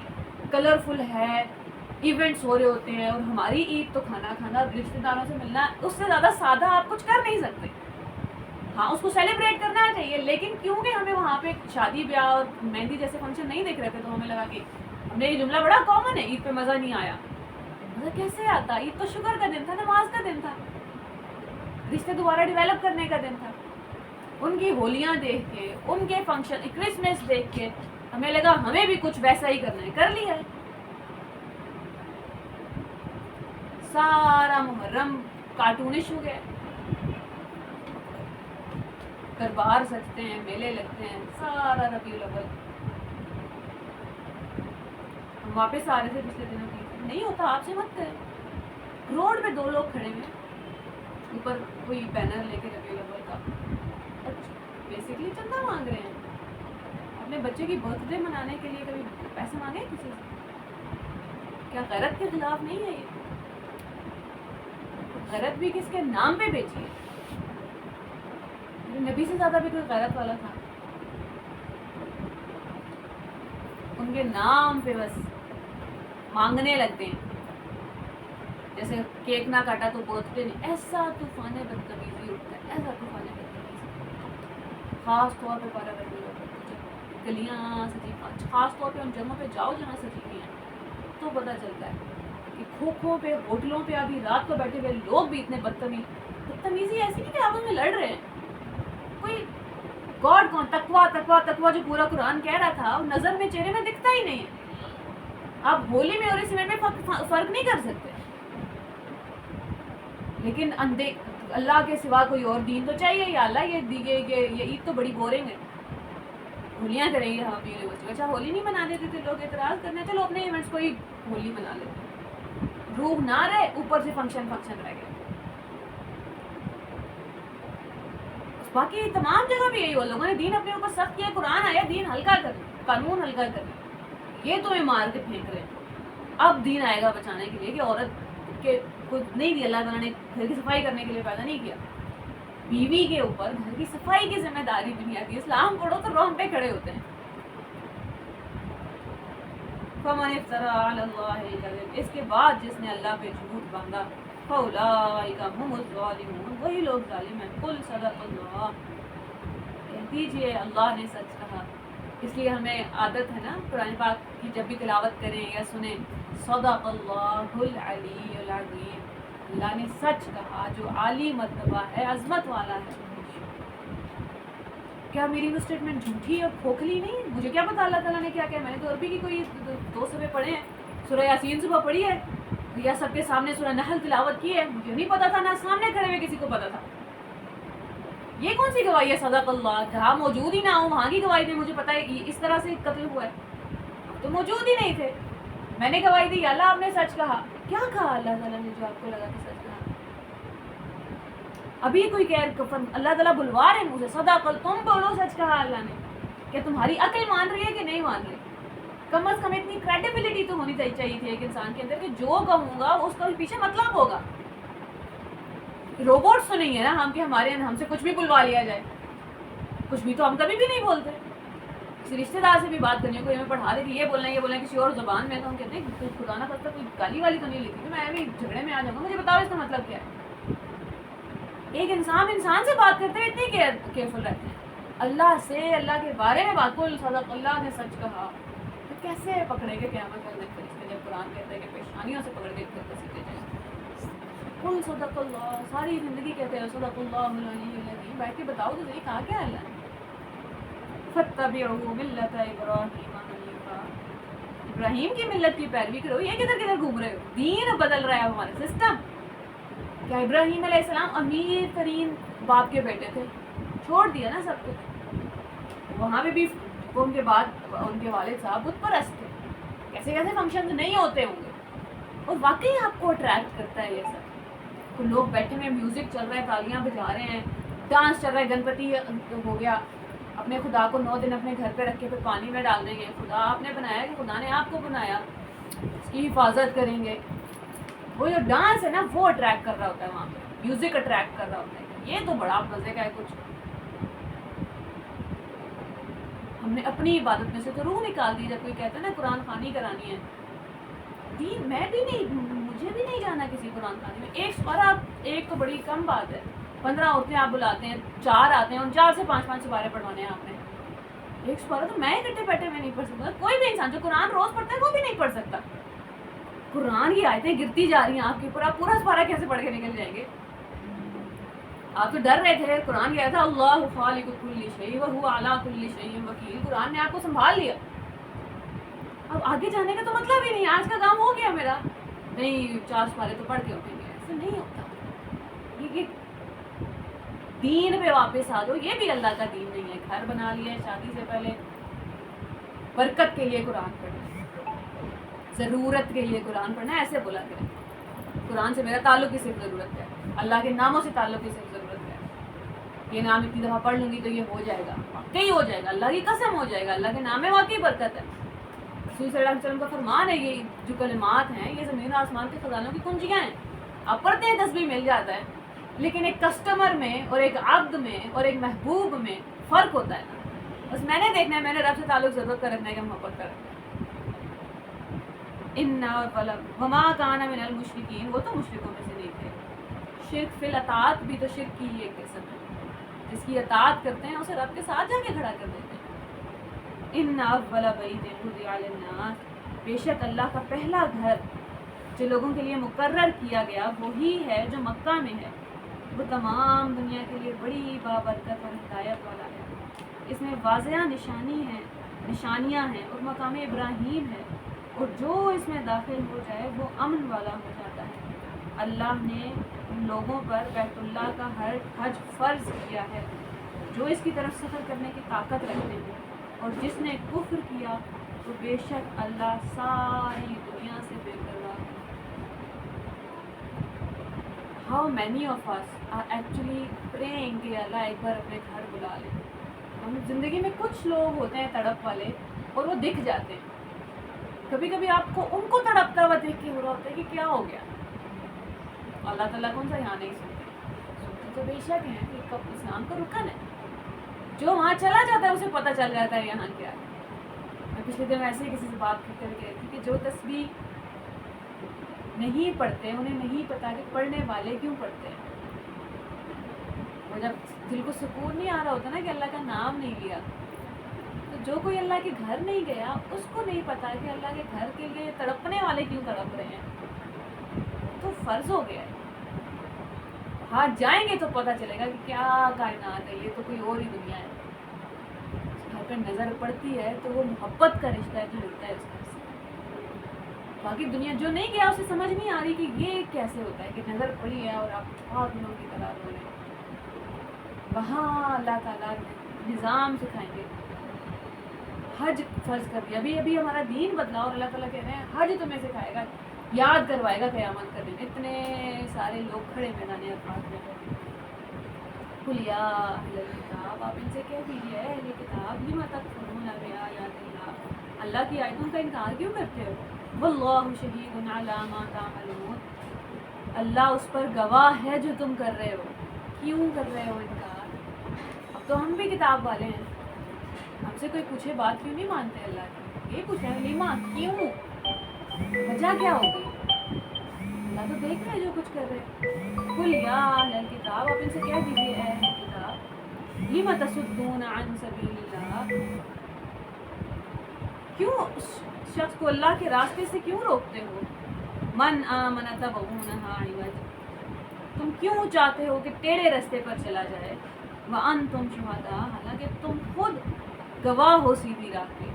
کلرفل ہے، ایونٹس ہو رہے ہوتے ہیں، اور ہماری عید تو کھانا کھانا، رشتہ داروں سے ملنا، اس سے زیادہ سادہ آپ کچھ کر نہیں سکتے. ہاں اس کو سیلیبریٹ کرنا چاہیے، لیکن کیونکہ ہمیں وہاں پہ شادی بیاہ اور مہندی جیسے فنکشن نہیں دیکھ رہے تھے تو ہمیں لگا کہ ہم نے یہ جملہ بڑا کامن ہے، عید پہ مزہ نہیں آیا. مزہ کیسے آتا؟ عید تو شکر کا دن تھا، نماز کا دن تھا، رشتے دوبارہ ڈیولپ کرنے کا دن تھا. ان کی ہولیاں دیکھ کے، ان کے فنکشن، کرسمس دیکھ کے ہمیں لگا ہمیں بھی کچھ ویسا ہی کرنا ہے، کر لیا ہے. سارا محرم کارٹونش ہو گیا، دربار سجتے ہیں، میلے لگتے ہیں، سارا ربیع الاول. ہم واپس آ رہے تھے پچھلے دنوں کی، نہیں ہوتا آپ سے مت کریں. روڈ پہ 2 لوگ کھڑے ہوئے، اوپر کوئی بینر لے کے ربیع الاول کا، بیسکلی چندہ مانگ رہے ہیں. اپنے بچے کی برتھ ڈے منانے کے لیے کبھی پیسے مانگے کسی سے؟ کیا غیرت کے خلاف نہیں ہے یہ؟ غیرت بھی کس کے نام پہ بیچی ہے؟ نبی سے زیادہ بھی کوئی غیرت والا تھا؟ ان کے نام پہ بس مانگنے لگتے ہیں. جیسے کیک نہ کاٹا تو برتھ ڈے نہیں. ایسا طوفان بدتمیزی اٹھتا ہے، ایسا طوفان بدتمیزی، خاص طور پہ پارا ربیع الاول، گلیاں سجی، خاص طور پہ ان جگہوں پہ جاؤ جہاں سجی ہوئی ہیں تو پتہ چلتا ہے کہ کھوکھوں پہ، ہوٹلوں پہ ابھی رات کو بیٹھے ہوئے لوگ بھی اتنے بدتمیزی ایسی نہیں کہ آپس میں لڑ رہے ہیں. کوئی گاڈ کون، تقویٰ تقویٰ تقویٰ جو پورا قرآن کہہ رہا تھا وہ نظر میں، چہرے میں دکھتا ہی نہیں ہے. آپ ہولی میں اور اس ایونٹ میں فرق نہیں کر سکتے. لیکن اللہ کے سوا کوئی اور دین تو چاہیے. یا اللہ یہ عید تو بڑی بورنگ ہے، ہولیاں کریں گے ہم اپنے بچے. اچھا ہولی نہیں منا دیتے تھے لوگ، اعتراض کرنے چلو اپنے ایونٹس کو ہی ہولی منا لیتے. روح نہ رہے، اوپر سے فنکشن رہ گئے. باقی تمام جگہ بھی یہی ہو، لوگوں نے دین اپنے اوپر سخت کیا. قرآن آیا دین ہلکا کر، قانون ہلکا کر، یہ تمہیں مار کے پھینک رہے ہیں. اب دین آئے گا بچانے کے لیے کہ عورت کے خود نہیں دی، اللہ تعالیٰ نے گھر کی صفائی کرنے کے لیے پیدا نہیں کیا. بیوی کے اوپر گھر کی صفائی کی ذمہ داری بھی نہیں آتی. اسلام پڑھو تو روم پہ کھڑے ہوتے ہیں. فمن افترى على الله الكذب، اس کے بعد جس نے اللہ پہ جھوٹ باندھا، فاولئک هم الظالمون، وہی لوگ ظالم ہیں. قل صدق اللہ، کہہ دیجئے اللہ نے سچ کہا. اس لیے ہمیں عادت ہے نا قرآن پاک کی جب بھی تلاوت کریں یا سنیں، صدق اللہ العلی العظیم، اللہ نے سچ کہا جو عالی مرتبہ ہے، عظمت والا ہے. کیا میری وہ اسٹیٹمنٹ جھوٹی اور کھوکھلی نہیں؟ مجھے کیا پتا اللہ تعالیٰ نے کیا کہا. میں نے تو عربی کی کوئی 2 صفحے پڑھے ہیں، سورہ یاسین صبح پڑھی ہے، یا سب کے سامنے سورہ نحل تلاوت کی ہے. مجھے نہیں پتا تھا، نہ سامنے کھڑے ہوئے کسی کو پتا تھا. یہ کون سی گواہی ہے صدق اللہ؟ جہاں موجود ہی نہ ہوں وہاں کی گواہی دے. مجھے پتا ہے اس طرح سے قتل ہوا ہے، تو موجود ہی نہیں تھے. میں نے گواہی دی، اللہ آپ نے سچ کہا. کیا کہا اللہ تعالیٰ نے جو آپ کو لگا کہ سچ کہا؟ ابھی کوئی اللہ تعالیٰ بلوا رہے مجھے، صدق، تم بولو سچ کہا اللہ نے. کہ تمہاری عقل مان رہی ہے کہ نہیں مان رہی؟ کم از کم اتنی کریڈیبلٹی تو ہونی چاہیے تھی ایک انسان کے اندر کہ جو کہوں گا اس کا پیچھے مطلب ہوگا. روبوٹس تو نہیں ہے نا ہم کہ ہم سے کچھ بھی بلوا لیا جائے. کچھ بھی تو ہم کبھی بھی نہیں بولتے. کسی رشتے دار سے بھی بات کرنی ہے، کوئی ہمیں پڑھا دے کہ یہ بولنا ہے کسی اور زبان میں، تو ہم کہتے ہیں کہ خدا نہ خواستہ کوئی گالی والی تو نہیں لکھی تو میں بھی جھگڑے میں آ جاؤں گا، مجھے بتاؤ اس کا مطلب کیا ہے. ایک انسان سے بات کرتے ہوئے اتنی کیئرفل رہتے ہیں. اللہ سے، اللہ کے بارے میں بات کو صدق اللہ نے سچ کہا، تو کیسے پکڑے گے قیامت والے دن فرشتے جب قرآن کہتے ہیں کہ پیشانیوں سے پکڑ کے گھسیٹے جائیں. قل صدق اللہ، ساری زندگی کہتے ہیں صدق اللہ العلی العظیم، بیٹھ کے بتاؤ تو صحیح کہا کیا ہے اللہ نے. فاتبعوا ملت ابراہیم حنیفا، ابراہیم کی ملت کی پیروی کرو. یہ کدھر گھوم رہے ہو؟ دین بدل رہا ہے ہمارا سسٹم. کیا ابراہیم علیہ السلام امیر ترین باپ کے بیٹے تھے؟ چھوڑ دیا نا سب کچھ. وہاں پہ بھی ان کے بعد ان کے والد صاحب بت پرست تھے. کیسے کیسے فنکشن نہیں ہوتے ہوں گے. اور واقعی آپ کو اٹریکٹ کرتا ہے یہ سب. تو لوگ بیٹھے ہوئے، میوزک چل رہا ہے، تالیاں بجا رہے ہیں، ڈانس چل رہا ہے، گنپتی ہو گیا، اپنے خدا کو 9 دن اپنے گھر پہ رکھ کے پھر پانی میں ڈال دیں گے. خدا آپ نے بنایا کہ خدا نے آپ کو بنایا، اس کی حفاظت کریں گے. وہ جو ڈانس ہے نا وہ اٹریکٹ کر رہا ہوتا ہے، وہاں پہ میوزک اٹریکٹ کر رہا ہوتا ہے. یہ تو بڑا مزے کا ہے کچھ. ہم نے اپنی عبادت میں سے تو روح نکال دی. جب کوئی کہتا ہے نا قرآن خوانی کرانی ہے، دین میں بھی نہیں، مجھے بھی نہیں جانا کسی قرآن خوانی میں. اور آپ ایک تو بڑی کم بات ہے، 15 عورتیں آپ بلاتے ہیں، 4 آتے ہیں، ان 4 سے 5 سپارے پڑھوانے ہیں آپ نے. ایک سپارہ تو میں اکٹھے بیٹھے میں نہیں پڑھ سکتا. کوئی بھی انسان جو قرآن روز پڑھتا ہے وہ بھی نہیں پڑھ سکتا. قرآن کی آیتیں گرتی جا رہی ہیں آپ کے اوپر، آپ پورا سپارہ کیسے پڑھ کے نکل جائیں گے؟ آپ تو ڈر رہے تھے. قرآن کہا تھا اللہ خالق کل شیء وہو علی کل شیء وکیل. قرآن نے آپ کو سنبھال لیا. اب آگے جانے کا تو مطلب ہی نہیں. آج کا کام ہو گیا میرا، نہیں 4 سپارے تو پڑھ کے اٹھیں گے. ایسے نہیں ہوتا. یہ دین پہ واپس آ جاؤ. یہ بھی اللہ کا دین نہیں ہے. گھر بنا لیا ہے، شادی سے پہلے برکت کے لیے قرآن پڑھنا، ضرورت کے لیے قرآن پڑھنا، ایسے بولا کریں. قرآن سے میرا تعلق کی صرف ضرورت ہے، اللہ کے ناموں سے تعلق کی صرف ضرورت ہے. یہ نام اتنی دفعہ پڑھ لوں گی تو یہ ہو جائے گا، واقعی ہو جائے گا. اللہ کی قسم ہو جائے گا. اللہ کے نام میں واقعی برکت ہے. رسول صلی اللہ علیہ وسلم کا فرمان ہے یہ جو کلمات ہیں یہ زمین و آسمان کے خزانوں کی کنجیاں ہیں. آپ پڑھتے ہیں تسبیح مل جاتا ہے، لیکن ایک کسٹمر میں اور ایک عبد میں اور ایک محبوب میں فرق ہوتا ہے. بس میں نے دیکھنا ہے، میں نے رب سے تعلق ضرورت کا رکھنا ہے کہ محبت کا رکھنا ہے. وما کان من المشرکین، وہ تو مشرکوں میں سے نہیں تھے. شرک فی الاطاعت بھی تو شرک کی ایک قسم ہے. جس کی اطاعت کرتے ہیں اسے رب کے ساتھ جا کے کھڑا کر دیتے ہیں. ان اول بیت وضع للناس، بے شک اللہ کا پہلا گھر جو لوگوں کے لیے مقرر کیا گیا وہی ہے جو مکہ میں ہے. وہ تمام دنیا کے لیے بڑی بابرکت اور ہدایت والا ہے. اس میں واضح نشانیاں ہیں اور مقام ابراہیم ہے، اور جو اس میں داخل ہو جائے وہ امن والا ہو جاتا ہے. اللہ نے ان لوگوں پر بیت اللہ کا حج فرض کیا ہے جو اس کی طرف سفر کرنے کی طاقت رکھتے ہیں، اور جس نے کفر کیا تو بے شک اللہ ساری دنیا سے بے پرواہ ہے. How many of us are actually praying کہ اللہ ایک بار اپنے گھر بلا لے؟ ہم زندگی میں کچھ لوگ ہوتے ہیں تڑپ والے اور وہ دکھ جاتے ہیں. کبھی کبھی آپ کو ان کو تڑپتا ہوا دیکھ کے ہو رہا ہوتا ہے کہ کیا ہو گیا. اللہ تعالیٰ کون سا یہاں نہیں سنتے تو بے شک ہیں کہ کب اسلام کا رکن ہے. جو وہاں چلا جاتا ہے اسے پتہ چل جاتا ہے یہاں کیا ہے. میں پچھلے دن ایسے ہی کسی سے بات کر کے تھی کہ جو تسبیح نہیں پڑھتے انہیں نہیں پتا کہ پڑھنے والے کیوں پڑھتے ہیں. وہ جب دل کو سکون نہیں آ رہا ہوتا نا کہ اللہ کا نام نہیں لیا، تو جو کوئی اللہ کے گھر نہیں گیا اس کو نہیں پتا کہ اللہ کے گھر کے لیے تڑپنے والے کیوں تڑپ رہے ہیں. تو فرض ہو گیا ہے. ہاں جائیں گے تو پتہ چلے گا کہ کیا کائنات ہے. یہ تو کوئی اور ہی دنیا ہے. گھر پہ نظر پڑتی ہے تو وہ محبت کا رشتہ ہے جو لگتا ہے اس گھر سے. باقی دنیا جو نہیں گیا اسے سمجھ نہیں آ رہی کہ یہ کیسے ہوتا ہے کہ نظر پڑی ہے اور آپ بہت دنوں کی طرح رو رہے ہیں. وہاں اللہ تعالیٰ نظام سکھائیں گے. حج فرض کر دیا. ابھی ہمارا دین بدلا اور اللہ تعالیٰ کہہ رہے ہیں حج تمہیں سکھائے گا، یاد کروائے گا قیامت کا دن. اتنے سارے لوگ کھڑے میدان عرفات میں. قل یا اہل الکتاب، آپ ان سے کہہ دیجیے اے اہل کتاب لم تکفرون بآیات اللہ، اللہ کی آیتوں کا انکار کیوں کرتے ہو. واللہ شہید علی ما تعملون، اللہ اس پر گواہ ہے جو تم کر رہے ہو. کیوں کر رہے ہو انکار؟ اب تو ہم بھی کتاب والے ہیں، ہم سے کوئی پوچھے بات کیوں نہیں مانتے اللہ کی؟ یہ پوچھا ہے لیما کیوں، وجہ کیا ہوگی؟ اللہ تو دیکھ رہے جو کچھ کر رہے. قل یا اہل الکتاب، آپ ان سے کہہ دیجیے اے اہل کتاب، لم تصدون عن سبیل اللہ، کیوں شخص کو اللہ کے راستے سے کیوں روکتے ہو؟ من آمن تبغونہا عوجا، تم کیوں چاہتے ہو کہ ٹیڑھے راستے پر چلا جائے؟ وانتم شہداء، حالانکہ تم خود گواہ ہو سیدھی راہ کے.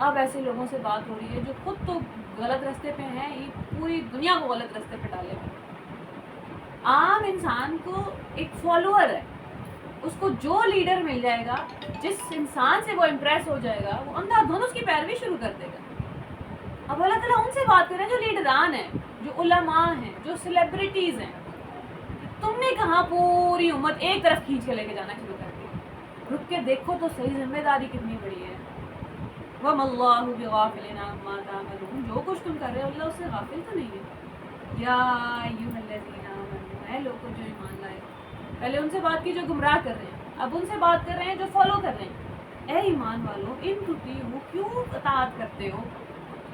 اب ایسے لوگوں سے بات ہو رہی ہے جو خود تو غلط راستے پہ ہیں، یہ پوری دنیا کو غلط راستے پہ ڈالے ہوئے. عام انسان کو ایک فالوور ہے، اس کو جو لیڈر مل جائے گا، جس انسان سے وہ امپریس ہو جائے گا، وہ اندھا دھند اس کی پیروی شروع کر دے گا. اب اللہ تعالیٰ ان سے بات کر رہے ہیں جو لیڈران ہیں، جو علماء ہیں، جو سیلیبریٹیز ہیں. تم نے کہاں پوری امت ایک طرف کھینچ کے لے کے جانا شروع کر دیا؟ رک کے دیکھو تو صحیح، ذمہ داری کتنی بڑی ہے. وَمَا اللَّهُ بِغَافِلٍ عَمَّا تَعْمَلُونَ، جو کچھ تم کر رہے ہو اللہ اس سے غافل تو نہیں ہے. یا ایھا الذین آمنوا، اے لوگوں جو ایمان لائے. پہلے ان سے بات کی جو گمراہ کر رہے ہیں، اب ان سے بات کر رہے ہیں جو فالو کر رہے ہیں. اے ایمان والو، ان تطیعوا، کیوں اطاعت کرتے ہو؟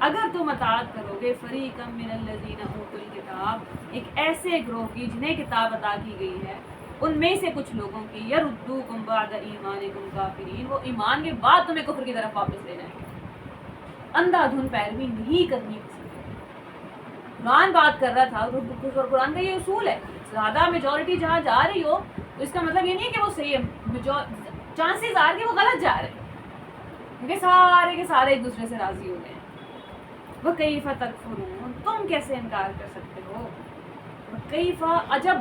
اگر تم اطاعت کرو گے فریقا من الذین اوتوا الکتاب، ایک ایسے گروہ کی جنہیں کتاب عطا کی گئی ہے، ان میں سے کچھ لوگوں کی، یردوکم بعد ایمانکم کافرین، وہ ایمان کے بعد تمہیں کفر کی طرف واپس لے جائیں گے. اندھا دھند پیروی نہیں کرنی کسی کی. قرآن بات کر رہا تھا، قرآن کا یہ اصول ہے، زیادہ میجورٹی جہاں جا رہی ہو تو اس کا مطلب یہ نہیں ہے کہ وہ صحیح ہے، چانسز آ کہ وہ غلط جا رہے ہیں، کیونکہ سارے کے سارے ایک دوسرے سے راضی ہو گئے ہیں. وَكَيْفَ تَكْفُرُونَ، تم کیسے انکار کر سکتے ہو؟ وَكَيْفَ عجب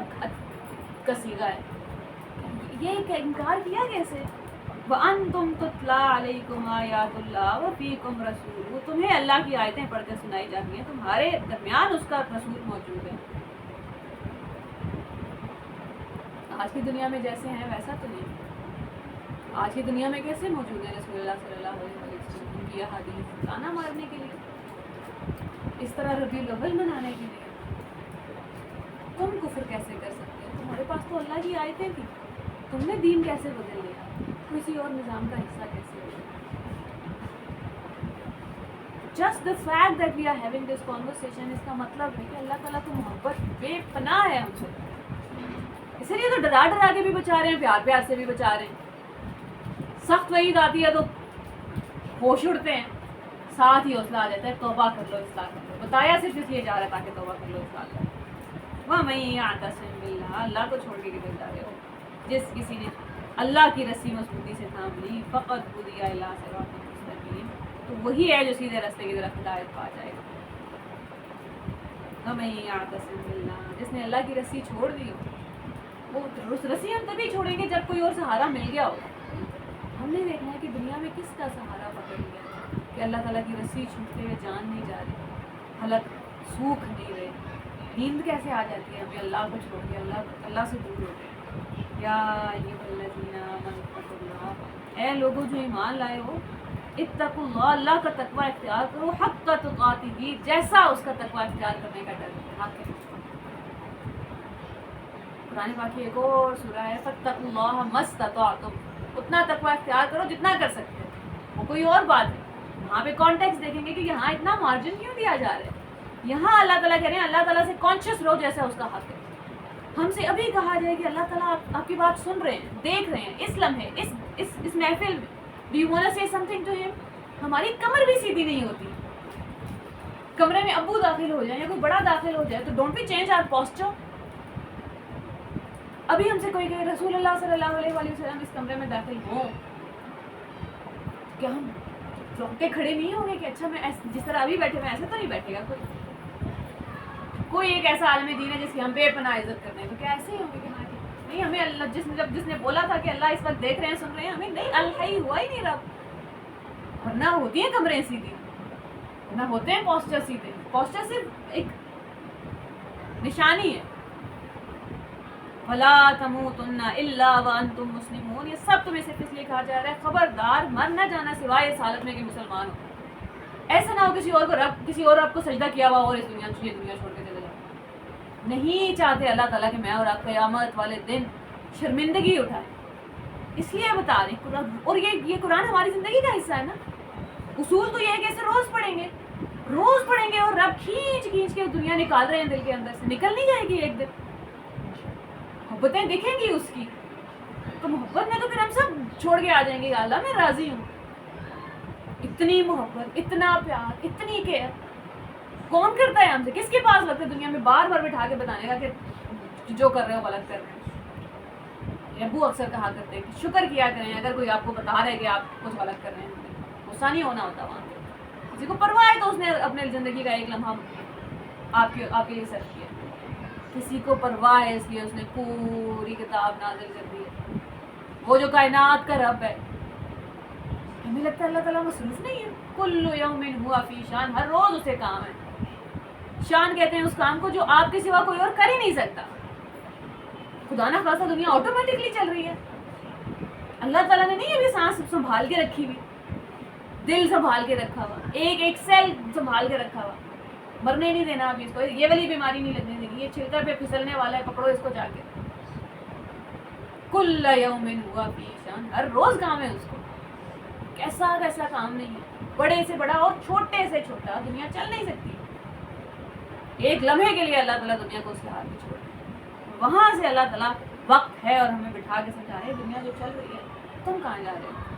کا صیغہ ہے، یہ انکار کیا کیسے؟ وَأَنْتُمْ تُتْلَى عَلَيْكُمْ آيَاتُ اللَّهِ وَفِيكُمْ رَسُولُهُ، تمہیں اللہ کی آیتیں پڑھ کر سنائی جاتی ہیں، تمہارے درمیان اس کا رسول موجود ہے. آج کی دنیا میں جیسے ہیں ویسا تو نہیں. آج کی دنیا میں کیسے موجود ہیں رسول اللہ صلی اللہ علیہ وسلم، ان کی احادیث تانا مارنے کے لیے، اس طرح ربیع الاول منانے کے لیے. تم کفر کیسے کر سکتے ہو؟ تمہارے پاس تو اللہ کی آیتیں تھیں، تم نے دین کیسے بدل لیا؟ کسی اور نظام کا حصہ کیسے ہو؟ Just the fact that we are having this conversation, اس کا مطلب ہے کہ اللہ تعالیٰ کو محبت بے پناہ ہے ہم سے، اسی لیے تو ڈرا ڈرا کے بھی بچا رہے ہیں، پیار پیار سے بھی بچا رہے ہیں. سخت وعید آتی ہے تو ہوش اڑتے ہیں، ساتھ ہی حوصلہ آ جاتا ہے توبہ کر لو، اصلاح کر لو. بتایا صرف اس لیے جا رہا ہے تاکہ توبہ کر لو، اصلاح کر لو. وَمَن يَعْتَصِم بِاللَّهِ، اللہ کو چھوڑ کے کدھر جا رہے ہو؟ جس کسی نے اللہ کی رسی مضبوطی سے تھام لی، فقط ہدی الی صراط مستقیم، تو وہی ہے جو سیدھے راستے کی طرف ہدایت پا جائے گا. وَمَن يَعْتَصِم بِاللَّهِ، جس نے اللہ کی رسی چھوڑ دی ہو، وہ رسی ہم تبھی چھوڑیں گے جب کوئی اور سہارا مل گیا ہوگا. ہم نے دیکھنا ہے کہ دنیا میں کس کا سہارا پکڑ لیا کہ اللہ تعالیٰ کی رسی چھوٹتے ہوئے جان نہیں جا رہی، حالت سوکھ نہیں رہے، نیند کیسے آ جاتی ہے ہمیں اللہ کو چھوڑ کے، اللہ سے دور ہو گئے. یا ایھا الذین آمنوا اتقوا اللہ، اے لوگوں جو ایمان لائے ہو، اتقوا اللہ، اللہ کا تقوی اختیار کرو، حق تقاتہ، جیسا اس کا تقوی اختیار کرنے کا ڈر حق ہے. قرآن پاک کی ایک اور سورہ ہے، فاتقوا اللہ ما استطعتم، اتنا تقوی اختیار کرو جتنا کر سکتے ہو. وہ کوئی اور بات ہے، وہاں پہ کانٹیکسٹ دیکھیں گے کہ یہاں اتنا مارجن کیوں دیا جا رہا ہے. یہاں اللہ تعالیٰ کہہ رہے ہیں اللہ تعالیٰ سے کانشیس رہو جیسا اس کا حق ہے. ہم سے ابھی کہا جائے کہ اللہ تعالیٰ آپ کی بات سن رہے ہیں، دیکھ رہے ہیں، اس لمحے اس محفل میں. ڈو یو وانٹ ٹو سے سم تھنگ ٹو ہم؟ ہماری کمر بھی سیدھی نہیں ہوتی. کمرے میں ابو داخل ہو جائیں یا کوئی بڑا داخل ہو جائے تو don't we change our posture? ابھی ہم سے کوئی کہ رسول اللہ صلی اللہ علیہ وسلم اس کمرے میں داخل ہوں، کیا ہم چونک کے کھڑے نہیں ہوں گے کہ اچھا میں جس طرح ابھی بیٹھے ہوئے ایسے تو نہیں بیٹھے گا کوئی ایک ایسا عالم دین ہے جس کی ہم بے پناہ عزت کرتے ہیں، تو کیا ایسے ہی ہوں گے کہ ہاں نہیں، ہمیں اللہ جس نے بولا تھا کہ اللہ اس وقت دیکھ رہے ہیں سن رہے ہیں، ہمیں نہیں الحی ہوا ہی نہیں رب. ورنہ ہوتی ہیں کمریں سیدھی، ورنہ ہوتے ہیں پوسچر سیدھے. پوسچر صرف ایک نشانی ہے. وَلَا تَمُوتُنَّ إِلَّا وَأَنْتُمْ مُسْلِمُونَ، یہ سب تمہیں صرف اس لیے کہا جا رہا ہے خبردار مر نہ جانا سوائے اس حالت میں کہ مسلمان ہو. ایسا نہ ہو کسی اور رب کو سجدہ کیا ہوا اور اس دنیا چھوڑ کے چلے جاؤ. نہیں چاہتے اللہ تعالیٰ کہ میں اور آپ قیامت والے دن شرمندگی اٹھائے. اس لیے بتا رہے ہیں قرآن. اور یہ قرآن ہماری زندگی کا حصہ ہے نا. اصول تو یہ ہے کہ اسے روز پڑھیں گے اور رب کھینچ کے دنیا نکال رہے ہیں دل کے اندر سے. نکل نہیں جائے گی ایک دن. محبتیں دکھیں گی اس کی تو محبت میں تو پھر ہم سب چھوڑ کے آ جائیں گے. یا اللہ میں راضی ہوں. اتنی محبت, اتنا پیار, اتنی کیئر کون کرتا ہے ہم سے؟ کس کے پاس وقت ہے دنیا میں بار بار بٹھا کے بتانے کا کہ جو کر رہے ہو غلط کر رہے ہیں. ابو اکثر کہا کرتے ہیں کہ شکر کیا کریں اگر کوئی آپ کو بتا رہا ہے کہ آپ کچھ غلط کر رہے ہیں. غصہ نہیں ہونا ہوتا وہاں پہ. کسی کو پرواہ ہے تو اس نے اپنے زندگی کا ایک لمحہ آپ کے لیے صرف کیا. کسی کو پرواہ ہے اس لیے اس نے پوری کتاب نازل کر دی ہے. وہ جو کائنات کا رب ہے, ہمیں لگتا ہے اللہ تعالیٰ مصروف نہیں ہے. کل یوم ہوا فی شان, ہر روز اسے کام ہے. شان کہتے ہیں اس کام کو جو آپ کے سوا کوئی اور کر ہی نہیں سکتا. خدا نہ خاصا دنیا آٹومیٹکلی چل رہی ہے. اللہ تعالیٰ نے نہیں ابھی سانس سنبھال کے رکھی ہوئی, دل سنبھال کے رکھا ہوا, ایک سیل سنبھال کے رکھا ہوا. مرنے نہیں دینا ابھی اس کو, یہ والی بیماری نہیں لگنے دینی, یہ چھلکا پہ پھسلنے والا ہے, پکڑو اس کو جا کے. کل یوم ہوا فی شان, ہر روز کام ہے اس کو. کیسا کام نہیں ہے. بڑے سے بڑا اور چھوٹے سے چھوٹا دنیا چل نہیں سکتی. ایک لمحے کے لیے اللہ تعالیٰ دنیا کو اس کے ہاتھ میں چھوڑ دے. وہاں سے اللہ تعالیٰ وقت ہے اور ہمیں بٹھا کے سمجھا رہے دنیا جو چل رہی ہے تم کہاں جا رہے ہو.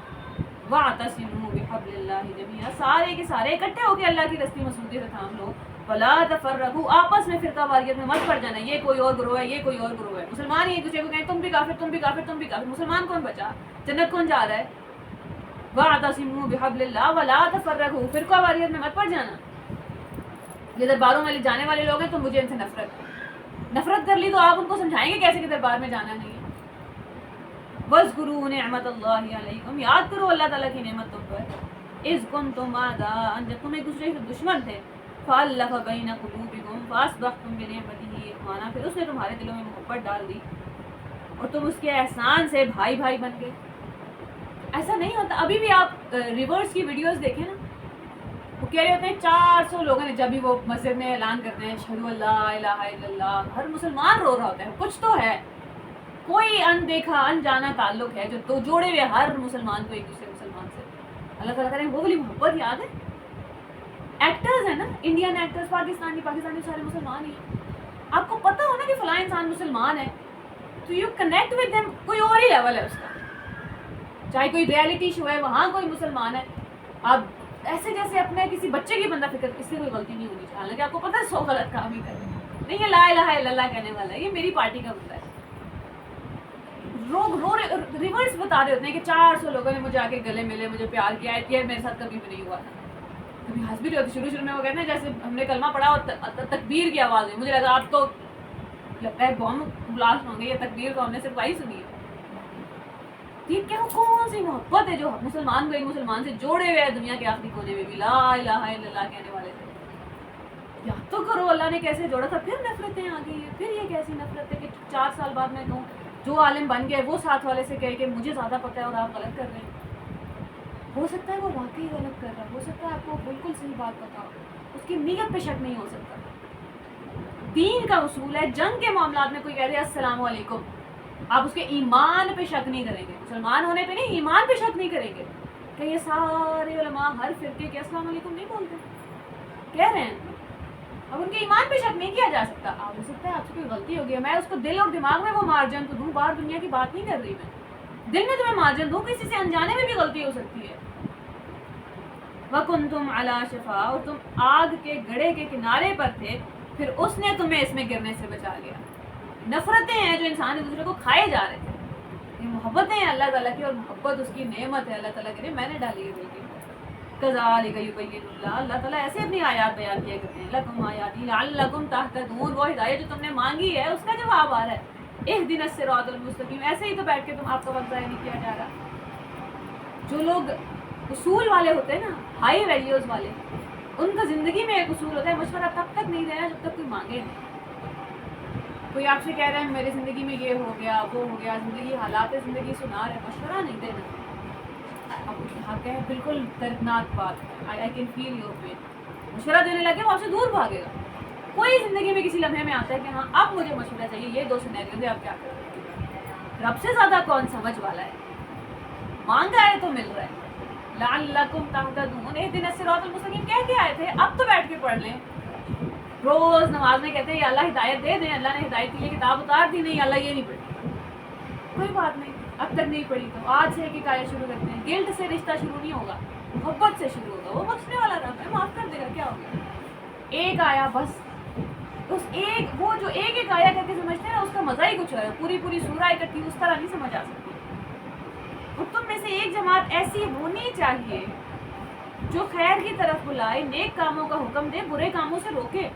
وَاعْتَصِمُوا بِحَبْلِ اللَّهِ جَمِيعًا, سارے کے سارے اکٹھے ہو کے اللہ کی رسی مسودی سے تھام لو. وَلَا تَفَرَّقُوا, آپس میں فرقہ واریت میں مت پڑ جانا. یہ کوئی اور گروہ ہے, یہ کوئی اور گروہ ہے. مسلمان ہی ایک دوسرے کو کہیں تم بھی کافر, تم بھی کافر, تم بھی کافر. مسلمان کون بچا؟ جنت کون جا رہا ہے؟ وَاعْتَصِمُوا بِحَبْلِ اللَّهِ وَلَا تَفَرَّقُوا, فرقہ واریت میں مت پڑ جانا. یہ درباروں میں جانے والے لوگ ہیں تو مجھے ان سے نفرت کر لی تو آپ ان کو سمجھائیں گے کیسے کہ دربار میں جانا نہیں ہے. وَاذْكُرُوا نِعْمَتَ اللَّهِ عَلَيْكُمْ, یاد کرو اللہ تعالیٰ کی نعمت تم پر. اِذْ كُنْتُمْ أَعْدَاءً, جب تم ایک دوسرے کے دشمن تھے. فَأَلَّفَ بَيْنَ قُلُوبِكُمْ فَأَصْبَحْتُمْ بِنِعْمَتِهِ إِخْوَانًا, پھر اس نے تمہارے دلوں میں محبت ڈال دی اور تم اس کے احسان سے بھائی بن گئے. ایسا نہیں ہوتا. ابھی بھی آپ ریورس کی ویڈیوز دیکھیں نا, وہ کہہ رہے ہوتے ہیں 400 لوگوں نے, جب بھی وہ مسجد میں اعلان کرتے ہیں اشہدو ان لا الہ الا اللہ, ہر مسلمان رو رہا ہوتا ہے. کچھ تو ہے, کوئی اندیکھا انجانا تعلق ہے جو تو جوڑے ہوئے ہر مسلمان کو ایک دوسرے مسلمان سے. اللہ تعالیٰ کریں وہ والی محبت یاد ہے. ایکٹرز ہیں نا, انڈین ایکٹرز, پاکستانی سارے مسلمان ہی ہیں. آپ کو پتہ ہو نا کہ فلاں انسان مسلمان ہے تو یو کنیکٹ ود دیم. کوئی اور ہی لیول ہے اس کا. چاہے کوئی ریئلٹی شو ہے وہاں کوئی مسلمان ہے, آپ ایسے جیسے اپنے کسی بچے کی بندہ فکر, اس سے کوئی غلطی نہیں ہونی چاہیے. حالانکہ آپ کو پتہ ہے 100 غلط کام ہی کر رہے ہیں. نہیں, یہ لا الہ الا اللہ کہنے والا ہے, یہ میری پارٹی کا بندہ ہے. ریورس بتا رہے ہوتے ہیں کہ 400 لوگوں نے مجھے آ کے گلے ملے, مجھے پیار کیا ہے. یہ میرے ساتھ کبھی بھی نہیں ہوا تھا. کبھی ہنس بھی رہی ہوتی. شروع میں وہ کہتے ہیں جیسے ہم نے کلمہ پڑھا اور تکبیر کی آواز ہے, مجھے لگا آپ تو لگتا ہے بم بلاسٹ ہوں گے. یہ تکبیر کو ہم نے صرف وہی سنی ہے. یہ کیا کون سی محبت ہے جو مسلمان کو ایک مسلمان سے جوڑے ہوئے ہیں دنیا کے آخری کونے میں بھی لا الہ الا اللہ کہنے والے تھے. یاد تو کرو اللہ نے کیسے جوڑا تھا. پھر نفرتیں آ گئی ہیں. پھر یہ کیسی نفرت ہے کہ 4 سال بعد میں کہوں جو عالم بن گئے وہ ساتھ والے سے کہے کہ مجھے زیادہ پتہ ہے اور آپ غلط کر رہے ہیں. ہو سکتا ہے وہ واقعی غلط کر رہا ہے, ہو سکتا ہے آپ کو بالکل صحیح بات پتہ ہو, اس کی نیت پہ شک نہیں ہو سکتا. دین کا اصول ہے, جنگ کے معاملات میں کوئی کہہ رہے السلام علیکم, آپ اس کے ایمان پہ شک نہیں کریں گے. مسلمان ہونے پہ نہیں, ایمان پہ شک نہیں کریں گے. کہ یہ سارے علماء ہر فرقے کے السلام علیکم نہیں بولتے, کہہ رہے ہیں. اب ان کے ایمان پہ شک نہیں کیا جا سکتا. آپ ہو سکتا ہے آپ سے کوئی غلطی ہو گئی ہے, میں اس کو دل اور دماغ میں وہ مارجن تو دوں. باہر دنیا کی بات نہیں کر رہی میں, دل میں تمہیں مارجن دوں. کسی سے انجانے میں بھی غلطی ہو سکتی ہے. وَكُنْتُمْ عَلَى شَفَا, اور تم آگ کے گڑھے کے کنارے پر تھے, پھر اس نے تمہیں اس میں گرنے سے بچا لیا. نفرتیں ہیں جو انسان ایک دوسرے کو کھائے جا رہے تھے. یہ محبتیں ہیں اللہ تعالیٰ کی, اور محبت اس کی نعمت ہے. اللہ تعالیٰ کے لیے میں نے ڈالی ہے دل کی. كَذَلِكَ يُبَيِّنُ اللَّهُ, اللہ تعالیٰ ایسے اپنی آیات بیان کیا کرتے ہیں. لَكُمْ آیَاتِهِ لَعَلَّكُمْ تَهْتَدُونَ, وہ ہدایت جو تم نے مانگی ہے اس کا جواب آ رہا ہے. اهْدِنَا الصِّرَاطَ الْمُسْتَقِيمَ, ایسے ہی تو بیٹھ کے آپ کا وقت ضائع نہیں کیا جا رہا. جو لوگ اصول والے ہوتے ہیں نا, ہائی ویلیوز والے, ان کا زندگی میں ایک اصول ہوتا ہے, مشورہ تب تک نہیں دینا جب تک کوئی مانگے نہیں. کوئی آپ سے کہہ رہا ہے میری زندگی میں یہ ہو گیا وہ ہو گیا, زندگی حالات زندگی سنا رہے, مشورہ نہیں دینا. اب حق ہے, بالکل دردناک بات ہے, I can feel your pain. مشورہ دینے لگے وہ آپ سے دور بھاگے گا. کوئی زندگی میں کسی لمحے میں آتا ہے کہ ہاں اب مجھے مشورہ چاہیے, یہ 2 سینیریو دے, اب کیا کریں. رب سے زیادہ کون سمجھ والا ہے, مانگا ہے تو مل رہا ہے. لعلکم تہتدون اہدنا الصراط المستقیم کہہ کے آئے تھے, اب تو بیٹھ کے پڑھ لیں. روز نماز میں کہتے ہیں یا اللہ ہدایت دے دیں, اللہ نے ہدایت کے لیے کتاب اتار دی, نہیں اللہ یہ نہیں پڑھی, کوئی بات نہیں, اب تک نہیں پڑھی تو آج سے ایک آیت شروع کرتے ہیں. گلٹ سے رشتہ شروع نہیں ہوگا, محبت سے شروع ہوگا. وہ بخشنے والا رب ہے, معاف کر دے گا, کیا ہو گیا. ایک آیا بس, اس ایک وہ جو ایک آیا کر کے سمجھتے ہیں نا, اس کا مزہ ہی کچھ ہے. پوری پوری سورہ اکٹھی اس طرح نہیں سمجھ آ سکتی. اور تم میں سے ایک جماعت ایسی ہونی چاہیے جو خیر کی طرف بلائے, نیک کاموں کا حکم دے, برے کاموں سے روکے.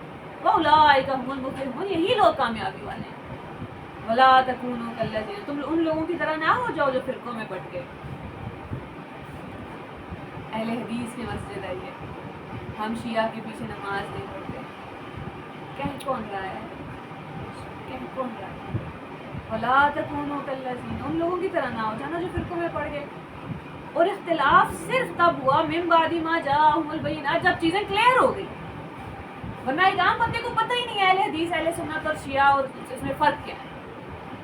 وَأُولَٰئِکَ هُمُ الْمُفْلِحُونَ, یہی لوگ کامیابی والے ہیں. وَلَا تَكُونُوا كَالَّذِينَ, تم ان لوگوں کی طرح نہ ہو جاؤ جو فرقوں میں بٹ گئے. اہل حدیث کی مسجد ہے یہ, ہم شیعہ کے پیچھے نماز نہیں پڑھتے. کہہ کون رہا ہے, کہہ کون رہا ہے. وَلَا تَكُونُوا كَالَّذِينَ, ان لوگوں کی طرح نہ ہو جانا جو فرقوں میں پڑ گئے. اور اختلاف صرف تب ہوا من بعد ما جاءهم البینات, جب چیزیں کلیئر ہو گئی. ورنہ ایک عام بندے کو پتہ ہی نہیں ہے اہل حدیث, اہل سنت اور شیعہ اور اس میں فرق کیا ہے,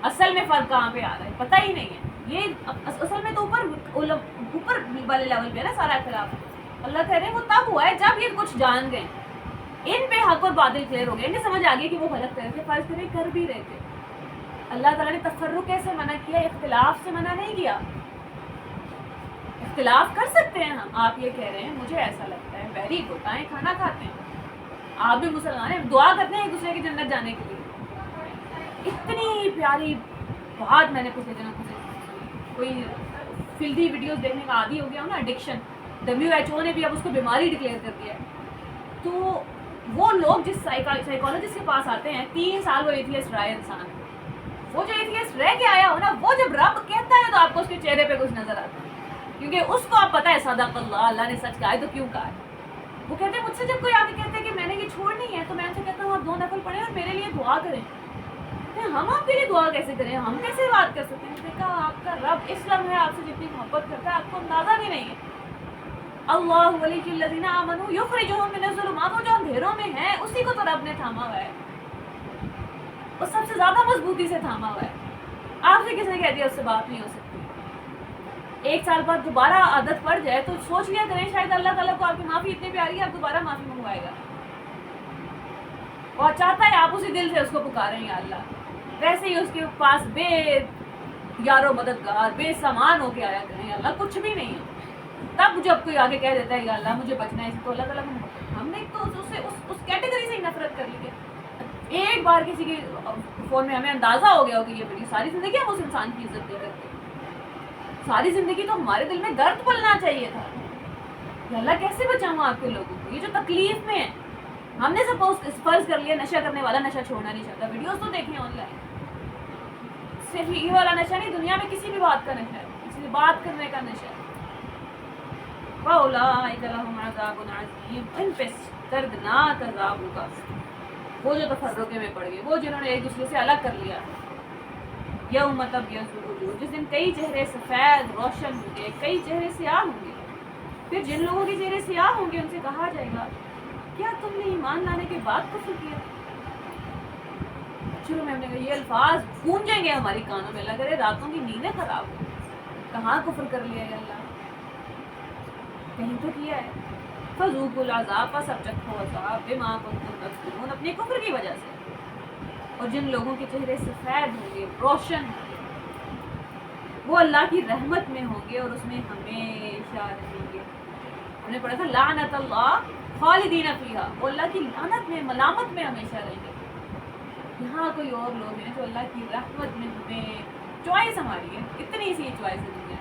اصل میں فرق کہاں پہ آ رہا ہے, پتہ ہی نہیں ہے. یہ اصل میں تو اوپر والے لیول پہ ہے نا سارا اختلاف. اللہ کہہ رہے ہیں وہ تب ہوا ہے جب یہ کچھ جان گئے, ان پہ حق اور باطل کلیئر ہو گئے, انہیں سمجھ آ گئی کہ وہ غلط کر رہے تھے, فرض کرے کر بھی رہے تھے. اللہ تعالیٰ نے تفرق سے منع کیا, اختلاف سے منع نہیں کیا. اختلاف کر سکتے ہیں ہم, آپ یہ کہہ رہے ہیں مجھے ایسا لگتا ہے, ویری گڈ, آئیں کھانا کھاتے ہیں, آپ بھی مسلمان ہیں, دعا کرتے ہیں ایک دوسرے کی جنت جانے کے لیے. اتنی پیاری بات میں نے پچھلے دنوں کوئی فلدی ویڈیوز دیکھنے کا عادی ہو گیا ہوں نا, ایڈکشن. WHO نے بھی اب اس کو بیماری ڈکلیئر کر دیا ہے. تو وہ لوگ جس سائیکالوجسٹ کے پاس آتے ہیں, 3 سال وہ ایتھیسٹ رہا ہے انسان, وہ جو ایتھیسٹ رہ کے آیا ہو نا, وہ جب رب کہتا ہے تو آپ کو اس کے چہرے پہ کچھ نظر آتا ہے, کیونکہ اس کو آپ پتہ ہے صدق اللہ, اللہ نے سچ کہا ہے تو کیوں کہا ہے. وہ کہتے ہیں مجھ سے جب کوئی آ کے کہتے ہیں کہ میں نے یہ چھوڑنی ہے, تو میں ان سے کہتا ہوں آپ 2 نفل پڑھیں اور میرے لیے دعا کریں. ہم آپ کے لیے دعا کیسے کریں, ہم کیسے بات کر سکتے ہیں. اس نے کہا آپ کا رب اس لمحے آپ سے جتنی محبت کرتا ہے آپ کو اندازہ بھی نہیں ہے. اللہ ولی الذین آمنوا یخرجہم من الظلمات, وہ جو اندھیروں میں ہیں اسی کو تو رب نے تھاما ہوا ہے, وہ سب سے زیادہ مضبوطی سے تھاما ہوا ہے. آپ سے کس نے کہہ دیا اس سے بات نہیں ہو سکتی. 1 سال بعد دوبارہ عادت پڑ جائے تو سوچ لیا کریں شاید اللہ تعالیٰ کو آپ کی معافی اتنی پیاری ہے, آپ دوبارہ معافی منگوائے گا. اور چاہتا ہے آپ اسی دل سے اس کو پکاریں یا اللہ. ویسے ہی اس کے پاس بے یارو مددگار, بے سامان ہو کے آیا کریں یا اللہ, کچھ بھی نہیں ہے. تب جب کوئی آگے کہہ دیتا ہے یا اللہ مجھے بچنا ہے, تو اللہ تعالیٰ کو ہم نے تو اس کیٹیگری سے ہی نفرت کر لی ہے. ایک بار کسی کے فون میں ہمیں اندازہ ہو گیا ہو کہ یہ ویڈیو ساری زندگی ہم اس انسان کی عزت نہیں کرتے, ساری زندگی تو ہمارے دل میں درد پلنا چاہیے تھا کہ اللہ کیسے بچاؤں آپ کے لوگوں کو, یہ جو تکلیف میں ہے. ہم نے سپوز فرض کر لیا نشہ کرنے والا نشہ چھوڑنا نہیں چاہتا, ویڈیوز تو دیکھیں آن لائن, صرف یہ والا نشہ نہیں, دنیا میں کسی بھی بات کا نشہ ہے, کسی بھی بات کرنے کا نشہ ہے. وَأُولَٰئِکَ لَهُمْ عَذَابٌ عَظِیمٌ, ان پہ دردناک عذاب ہوگا. وہ جو تفرقے میں پڑ گئے, وہ جنہوں نے ایک دوسرے سے الگ کر لیا. یوم تبیض وجوہ, جس دن کئی چہرے سفید روشن ہوں گے, کئی چہرے سیاہ ہوں گے. پھر جن لوگوں کے چہرے سیاہ ہوں گے ان سے کہا جائے گا کیا تم نے ایمان لانے کے بعد کفر کیا. شروع میں ہم نے کہا یہ الفاظ گونجیں گے ہماری کانوں میں, لگ رہے راتوں کی نیندیں خراب ہو, کہاں کفر کر لیا ہے اللہ, کہیں تو کیا ہے. فذوقوا العذاب, پس اب چکھو عذاب, بما کنتم تکفرون, اپنے کفر کی وجہ سے. اور جن لوگوں کے چہرے سفید ہوں گے, روشن ہوں گے, وہ اللہ کی رحمت میں ہوں گے اور اس میں ہمیشہ رہیں گے. ہم نے پڑھا تھا لعنت اللہ خالدین فیہا, وہ اللہ کی لعنت میں, ملامت میں ہمیشہ رہیں گے. یہاں کوئی اور لوگ ہیں جو اللہ کی رحمت میں ہمیں چوائس ہماری ہے, اتنی سی چوائس ہے دنیا,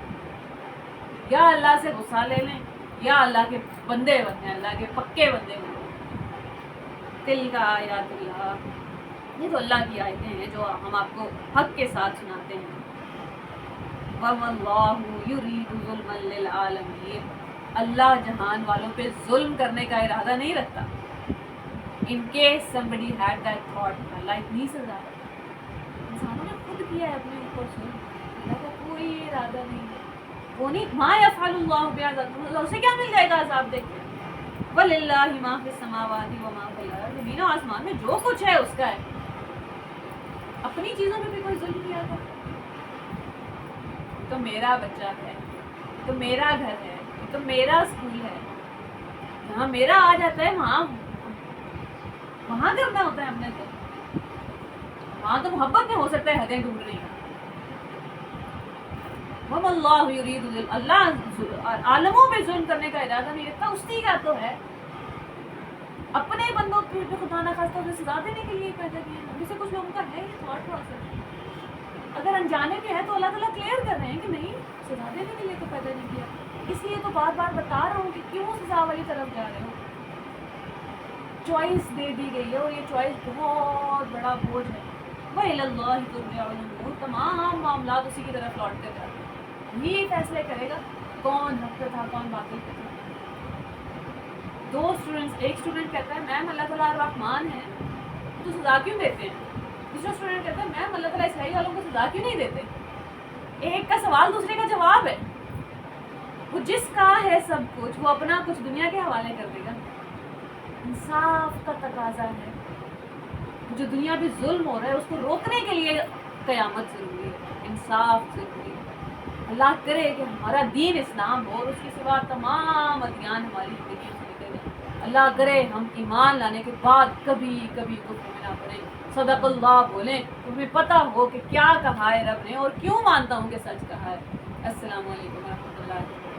یا اللہ سے غصہ لے لیں یا اللہ کے بندے بنیں, اللہ کے پکے بندے بنیں. دل کا آیات اللہ, یہ تو اللہ کی آیتیں ہیں جو ہم آپ کو حق کے ساتھ سناتے ہیں. وَاللَّهُ يُرِيدُ ظُلْمًا لِلْعَالَمِينَ, اللہ جہان والوں پہ ظلم کرنے کا ارادہ نہیں رکھتا. In case somebody had that thought, اللہ اتنی سزا ہے, انسانوں نے خود کیا ہے اپنے اوپر ظلم, اللہ کا کوئی ارادہ نہیں ہے. وہ نہیں ما یفعل اللہ بعذابکم, اسے کیا مل جائے گا عذاب دیکھ کے. وَلِلَّهِ مَا فِي السَّمَاوَاتِ وَمَا فِي الْأَرْضِ, زمین و آسمان میں جو کچھ ہے اس کا ہے. اپنی چیزوں میں بھی کوئی ظلم کیا تھا تو میرا بچہ ہے, یہ تو میرا گھر ہے، یہ تو میرا اسکول ہے، جہاں میرا آ جاتا ہے وہاں کرنا ہوتا ہے ہم نے، تو وہاں تو محبت میں ہو سکتا ہے حدیں ڈھونڈ رہی ہیں. وَمَا اللَّهُ يُرِيدُ ظُلْمًا، اللہ عالموں پہ ظلم کرنے کا ارادہ نہیں رکھتا، اسی کا تو ہے اپنے بندوں پہ خدا نہ خواستہ اسے سزا دینے کے لیے پیدا کیا ہے. جسے کچھ لوگوں کا ہے یہ تھاٹ پروسیس، اگر انجانے کے ہے تو اللہ تعالیٰ کلیئر کر رہے ہیں کہ نہیں، سزا دینے کے لیے تو پیدا نہیں کیا. اس لیے تو بار بار بتا رہا ہوں کہ کیوں سزا والی طرف جا رہے ہو. چوائس دے دی گئی ہے اور یہ چوائس بہت بڑا بوجھ ہے. وَإِلَى اللَّهِ تُرْجَعُ الْأُمُورُ، تمام معاملات اسی کی طرف لوٹتے جاتے ہیں. یہ فیصلے کرے گا کون حق پہ تھا کون باطل پہ تھا. دو اسٹوڈنٹس، ایک اسٹوڈنٹ کہتا ہے میم اللہ تعالیٰ الرحمن ہے تو سزا کیوں دیتے ہیں، دوسرا اسٹوڈنٹ کہتا ہے میم اللہ تعالیٰ اسرائیل والوں کو سزا کیوں نہیں دیتے. ایک کا سوال دوسرے کا جواب ہے. وہ جس کا ہے سب کچھ وہ اپنا کچھ دنیا کے حوالے کر دے گا. انصاف کا تقاضا ہے. جو دنیا پہ ظلم ہو رہا ہے اس کو روکنے کے لیے قیامت ضروری ہے، انصاف ضروری ہے. اللہ کرے کہ ہمارا دین اسلام ہو اور اس کے سوا تمام ادیان ہماری زندگی سے نکل جائیں. اللہ کرے ہم ایمان لانے کے بعد کبھی کبھی کفر میں نہ پڑیں، صدق اللہ بولیں تو ہمیں پتہ ہو کہ کیا کہا ہے رب نے اور کیوں مانتا ہوں کہ سچ کہا ہے. السلام علیکم ورحمۃ اللہ.